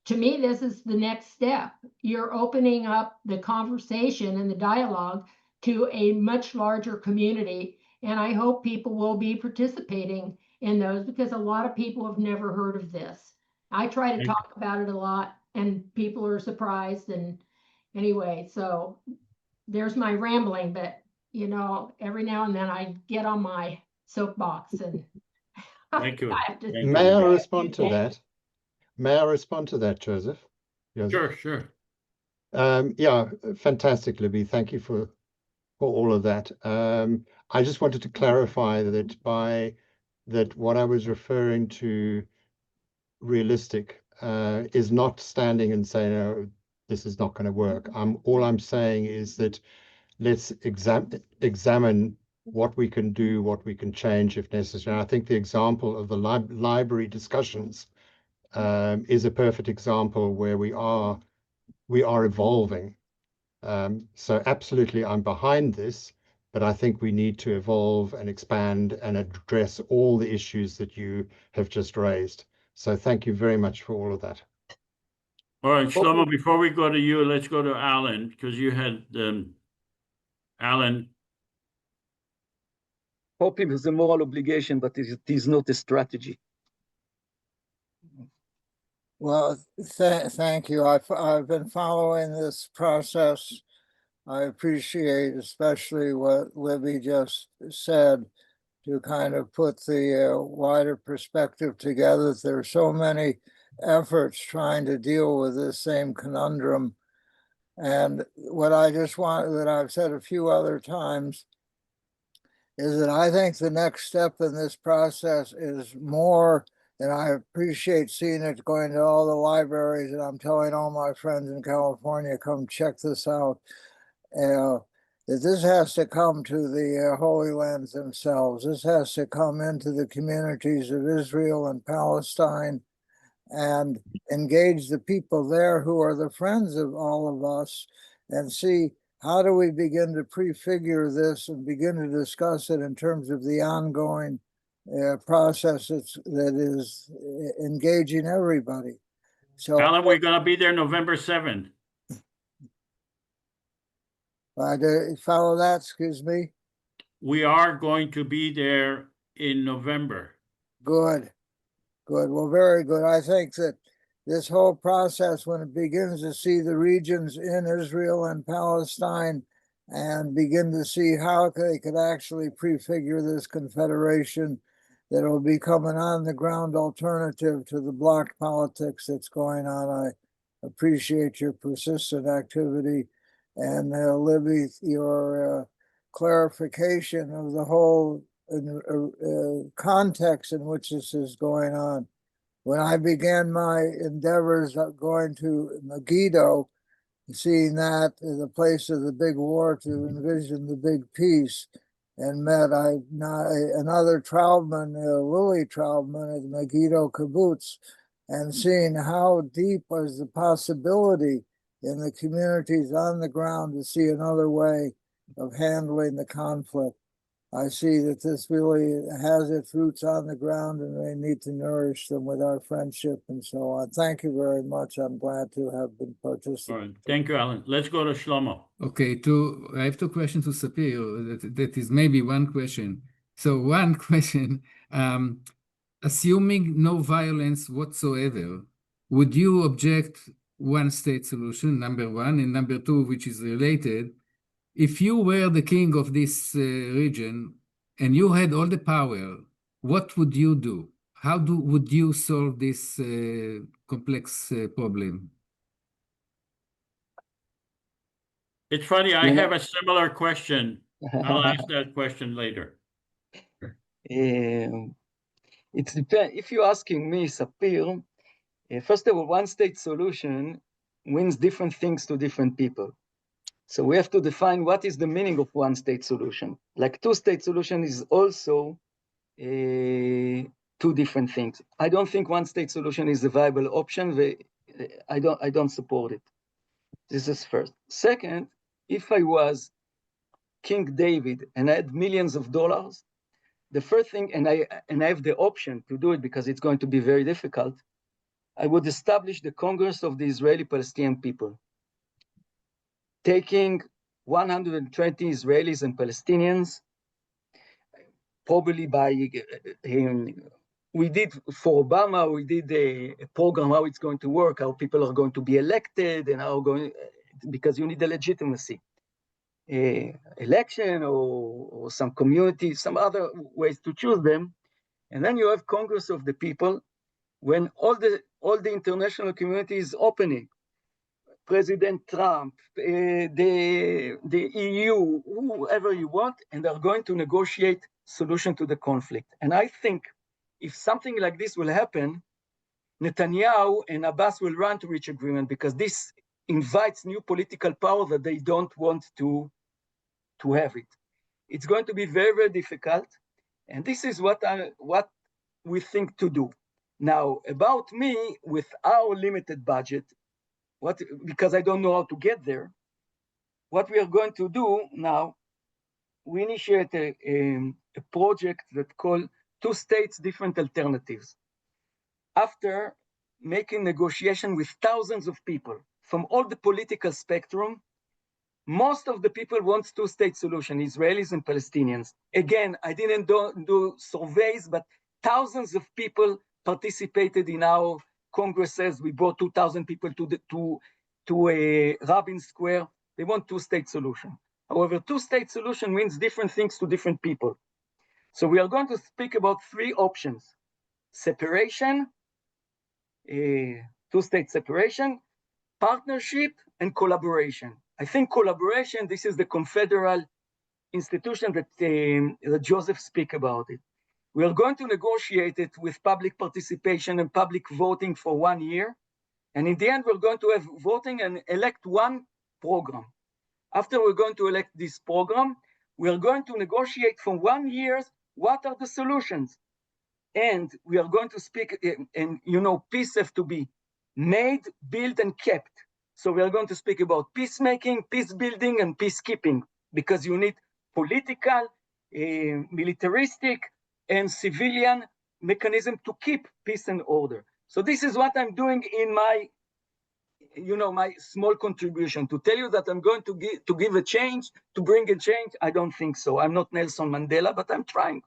To me, this is the next step. You're opening up the conversation and the dialogue to a much larger community. And I hope people will be participating in those, because a lot of people have never heard of this. I try to talk about it a lot and people are surprised. And anyway, so there's my rambling, but every now and then I get on my soapbox and Thank you. I have to. May I respond to that? May I respond to that, Joseph? Sure. Yeah, fantastic, Libby. Thank you for all of that. I just wanted to clarify that what I was referring to realistic is not standing and saying, oh, this is not going to work. All I'm saying is that let's examine what we can do, what we can change if necessary. I think the example of the library discussions is a perfect example where we are evolving. So absolutely, I'm behind this, but I think we need to evolve and expand and address all the issues that you have just raised. So thank you very much for all of that. All right, Shlomo, before we go to you, let's go to Alan, because you had Alan. Coping is a moral obligation, but it is not a strategy. Well, thank you. I've been following this process. I appreciate especially what Libby just said, to kind of put the wider perspective together. There are so many efforts trying to deal with this same conundrum. And what I just want, that I've said a few other times, is that I think the next step in this process is more, and I appreciate seeing it going to all the libraries, and I'm telling all my friends in California, come check this out. that this has to come to the Holy Lands themselves. This has to come into the communities of Israel and Palestine and engage the people there who are the friends of all of us and see how do we begin to prefigure this and begin to discuss it in terms of the ongoing process that is engaging everybody. So Alan, we're gonna be there November 7th. follow that, excuse me. We are going to be there in November. Good, good. Well, very good. I think that this whole process, when it begins to see the regions in Israel and Palestine and begin to see how they could actually prefigure this confederation, that will become an on-the-ground alternative to the bloc politics that's going on. I appreciate your persistent activity. And Libby, your clarification of the whole context in which this is going on. When I began my endeavors of going to Megiddo, seeing that as the place of the big war to envision the big peace, and met another Traubman, Lily Traubman at Megiddo Kibbutz, and seeing how deep was the possibility in the communities on the ground to see another way of handling the conflict. I see that this really has its roots on the ground and we need to nourish them with our friendship and so on. Thank you very much. I'm glad to have been participating. All right. Thank you, Alan. Let's go to Shlomo. Okay, I have two questions to Sapir. That is maybe one question. So one question, assuming no violence whatsoever, would you object one state solution, number one, and number two, which is related, if you were the king of this region and you had all the power, what would you do? How would you solve this complex problem? It's funny, I have a similar question. I'll ask that question later. It depends. If you're asking me, Sapir, first of all, one state solution means different things to different people. So we have to define what is the meaning of one state solution. Like two-state solution is also two different things. I don't think one state solution is a viable option. I don't support it. This is first. Second, if I was King David and I had millions of dollars, the first thing, and I have the option to do it because it's going to be very difficult, I would establish the Congress of the Israeli-Palestinian people, taking 120 Israelis and Palestinians, probably by, we did for Obama, we did a program how it's going to work, how people are going to be elected and how going, because you need the legitimacy. Election or some community, some other ways to choose them. And then you have Congress of the people when all the international community is opening. President Trump, the EU, whoever you want, and they're going to negotiate solution to the conflict. And I think if something like this will happen, Netanyahu and Abbas will run to reach agreement because this invites new political power that they don't want to have it. It's going to be very, very difficult. And this is what we think to do. Now, about me, with our limited budget, because I don't know how to get there, what we are going to do now, we initiate a project that called Two States, Different Alternatives. After making negotiation with thousands of people from all the political spectrum, most of the people want two-state solution, Israelis and Palestinians. Again, I didn't do surveys, but thousands of people participated in our congresses. We brought 2,000 people to a Rabin Square. They want two-state solution. However, two-state solution means different things to different people. So we are going to speak about three options: separation, two-state separation, partnership, and collaboration. I think collaboration, this is the confederal institution that Joseph speak about it. We are going to negotiate it with public participation and public voting for 1 year. And in the end, we're going to have voting and elect one program. After we're going to elect this program, we are going to negotiate for 1 year what are the solutions. And we are going to speak, and peace has to be made, built, and kept. So we are going to speak about peacemaking, peace building, and peacekeeping, because you need political, militaristic, and civilian mechanism to keep peace and order. So this is what I'm doing in my, my small contribution. To tell you that I'm going to give a change, to bring a change, I don't think so. I'm not Nelson Mandela, but I'm trying.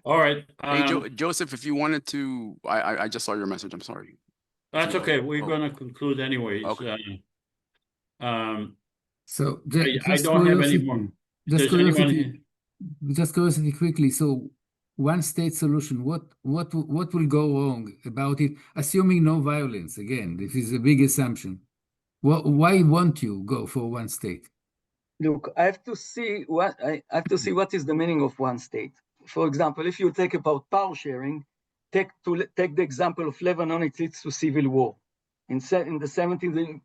All right. Hey, Joseph, if you wanted to, I just saw your message. I'm sorry. That's okay. We're going to conclude anyways. So I don't have any more. Just curiosity quickly. So, one state solution. What will go wrong about it? Assuming no violence. Again, this is a big assumption. Why won't you go for one state? Look, I have to see what is the meaning of one state. For example, if you think about power sharing, take the example of Lebanon, it leads to civil war in the 70s.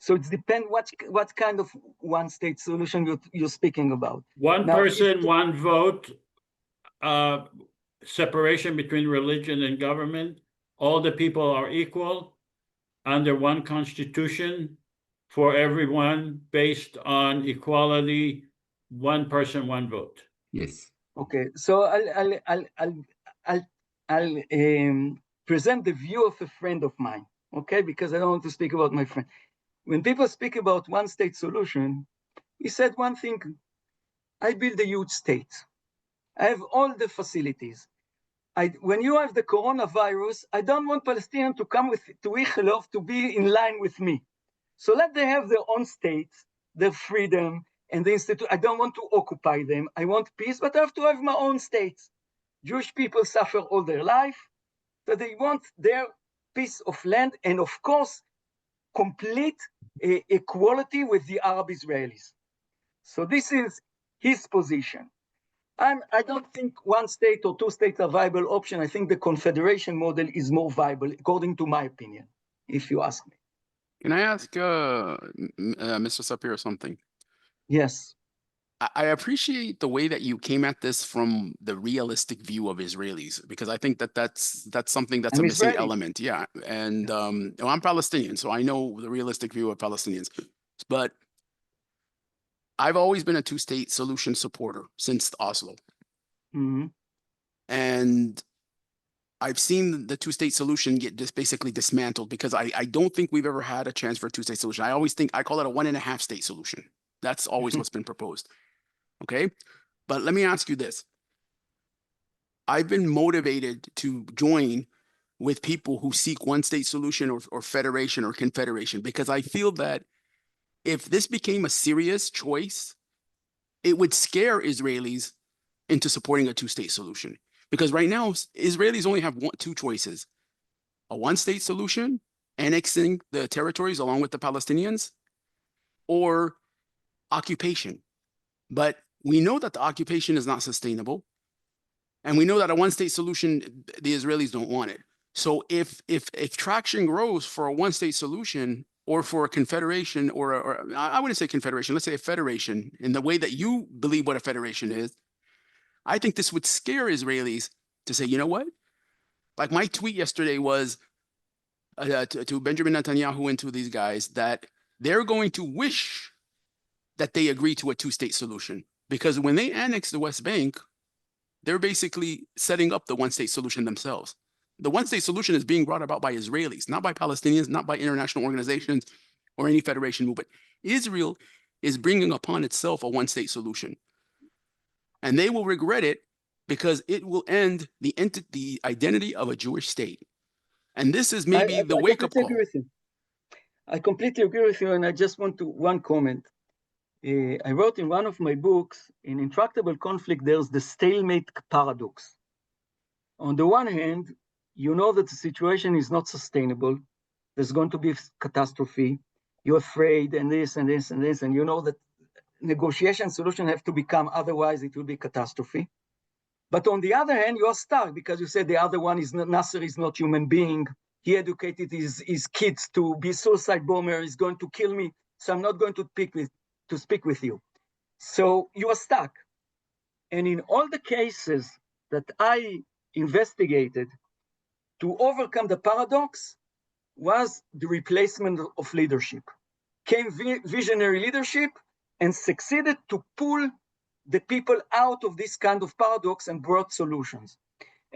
So it depends what kind of one state solution you're speaking about. One person, one vote, separation between religion and government. All the people are equal under one constitution for everyone based on equality, one person, one vote. Yes. Okay, so I'll present the view of a friend of mine, okay? Because I don't want to speak about my friend. When people speak about one state solution, he said one thing: I build a huge state. I have all the facilities. When you have the coronavirus, I don't want Palestinians to come to Ichilov to be in line with me. So let them have their own states, their freedom, and the institute. I don't want to occupy them. I want peace, but I have to have my own states. Jewish people suffer all their life, so they want their piece of land, and of course, complete equality with the Arab Israelis. So this is his position. I don't think one state or two states are a viable option. I think the Confederation model is more viable, according to my opinion, if you ask me. Can I ask Mr. Sapir something? Yes. I appreciate the way that you came at this from the realistic view of Israelis, because I think that's something that's a missing element. Yeah. And well, I'm Palestinian, so I know the realistic view of Palestinians. But I've always been a two-state solution supporter since Oslo. Mm-hmm. And I've seen the two-state solution get basically dismantled, because I don't think we've ever had a chance for a two-state solution. I call it a 1.5 state solution. That's always what's been proposed. Okay. But let me ask you this. I've been motivated to join with people who seek one state solution or federation or confederation, because I feel that if this became a serious choice, it would scare Israelis into supporting a two-state solution. Because right now, Israelis only have two choices: a one-state solution, annexing the territories along with the Palestinians, or occupation. But we know that the occupation is not sustainable. And we know that a one-state solution, the Israelis don't want it. So if traction grows for a one-state solution, or for a confederation, or I wouldn't say confederation, let's say a federation, in the way that you believe what a federation is, I think this would scare Israelis to say, you know what? Like my tweet yesterday was to Benjamin Netanyahu and to these guys, that they're going to wish that they agree to a two-state solution. Because when they annex the West Bank, they're basically setting up the one-state solution themselves. The one-state solution is being brought about by Israelis, not by Palestinians, not by international organizations or any federation movement. Israel is bringing upon itself a one-state solution. And they will regret it, because it will end the identity of a Jewish state. And this is maybe the wake-up call. I completely agree with you, and I just want one comment. I wrote in one of my books, in Intractable Conflict, there's the stalemate paradox. On the one hand, you know that the situation is not sustainable. There's going to be a catastrophe. You're afraid, and this, and this, and this, and you know that negotiation solutions have to become, otherwise it will be catastrophe. But on the other hand, you are stuck, because you said the other one is not, Nasser is not human being. he educated his kids to be suicide bomber, he's going to kill me, so I'm not going to speak with you. So you are stuck. And in all the cases that I investigated, to overcome the paradox was the replacement of leadership. Came visionary leadership and succeeded to pull the people out of this kind of paradox and brought solutions.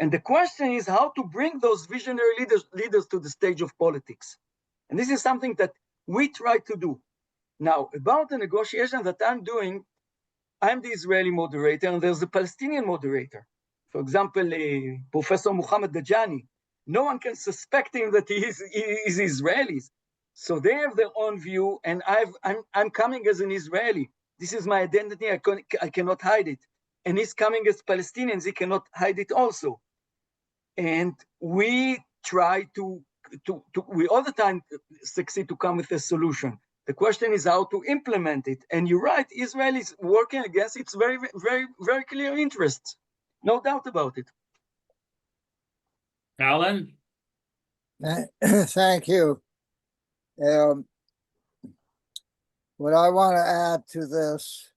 And the question is how to bring those visionary leaders to the stage of politics. And this is something that we try to do. Now, about the negotiation that I'm doing, I'm the Israeli moderator and there's a Palestinian moderator. For example, Professor Muhammad Dajani. No one can suspect him that he is Israeli. So they have their own view, and I'm coming as an Israeli. This is my identity. I cannot hide it. And he's coming as Palestinians. He cannot hide it also. And we try we all the time succeed to come with a solution. The question is how to implement it. And you're right, Israel is working against its very, very, very clear interests. No doubt about it. Alan? Thank you. What I want to add to this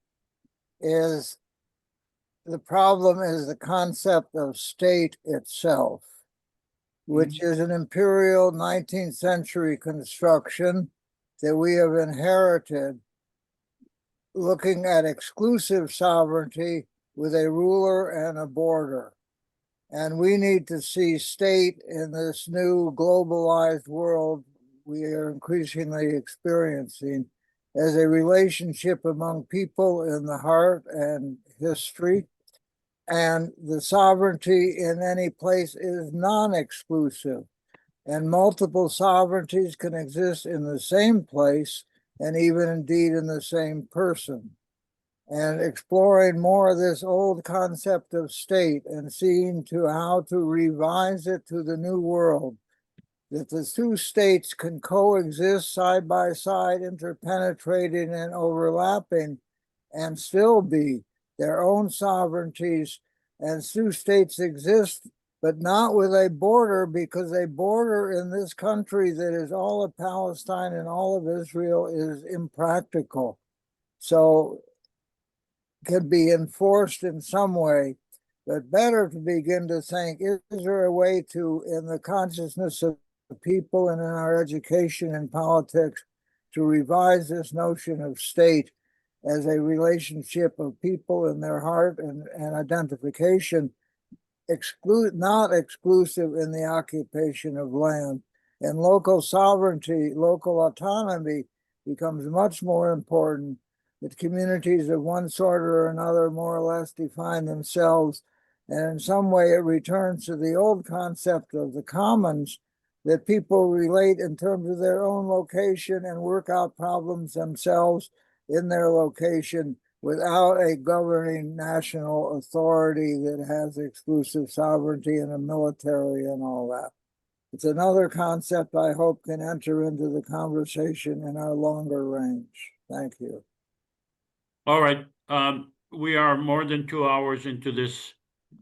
is the problem is the concept of state itself, which is an imperial 19th century construction that we have inherited, looking at exclusive sovereignty with a ruler and a border. And we need to see state in this new globalized world we are increasingly experiencing as a relationship among people in the heart and history. And the sovereignty in any place is non-exclusive. And multiple sovereignties can exist in the same place and even indeed in the same person. And exploring more of this old concept of state and seeing to how to revise it to the new world, that the two states can coexist side by side, interpenetrating and overlapping, and still be their own sovereignties. And two states exist, but not with a border, because a border in this country that is all of Palestine and all of Israel is impractical. So can be enforced in some way, but better to begin to think, is there a way to, in the consciousness of the people and in our education and politics, to revise this notion of state as a relationship of people in their heart and identification, not exclusive in the occupation of land. And local sovereignty, local autonomy becomes much more important, that communities of one sort or another more or less define themselves. And in some way it returns to the old concept of the commons, that people relate in terms of their own location and work out problems themselves in their location without a governing national authority that has exclusive sovereignty and a military and all that. It's another concept I hope can enter into the conversation in our longer range. Thank you. All right. We are more than 2 hours into this.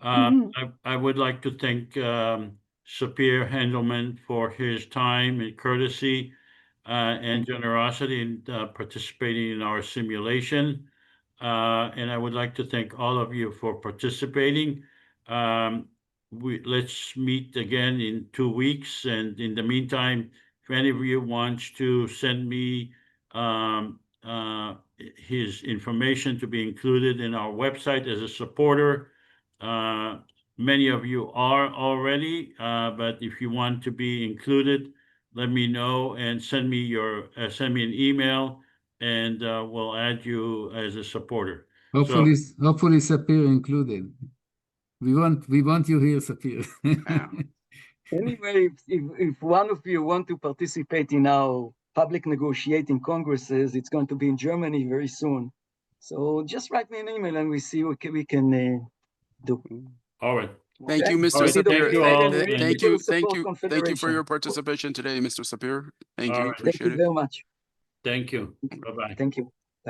I would like to thank Sapir Handelman for his time and courtesy and generosity in participating in our simulation. And I would like to thank all of you for participating. Let's meet again in 2 weeks. And in the meantime, if any of you wants to send me his information to be included in our website as a supporter. Many of you are already, but if you want to be included, let me know and send me an email, and we'll add you as a supporter. Hopefully Sapir included. We want you here, Sapir. Anyway, if one of you want to participate in our public negotiating congresses, it's going to be in Germany very soon. So just write me an email and we see what we can do. All right. Thank you, Mr. Right, Sapir. thank you all. Thank you for your participation today, Mr. Sapir. Thank you. All right. Appreciate Thank you it. very much. Thank you. Bye-bye. Thank you.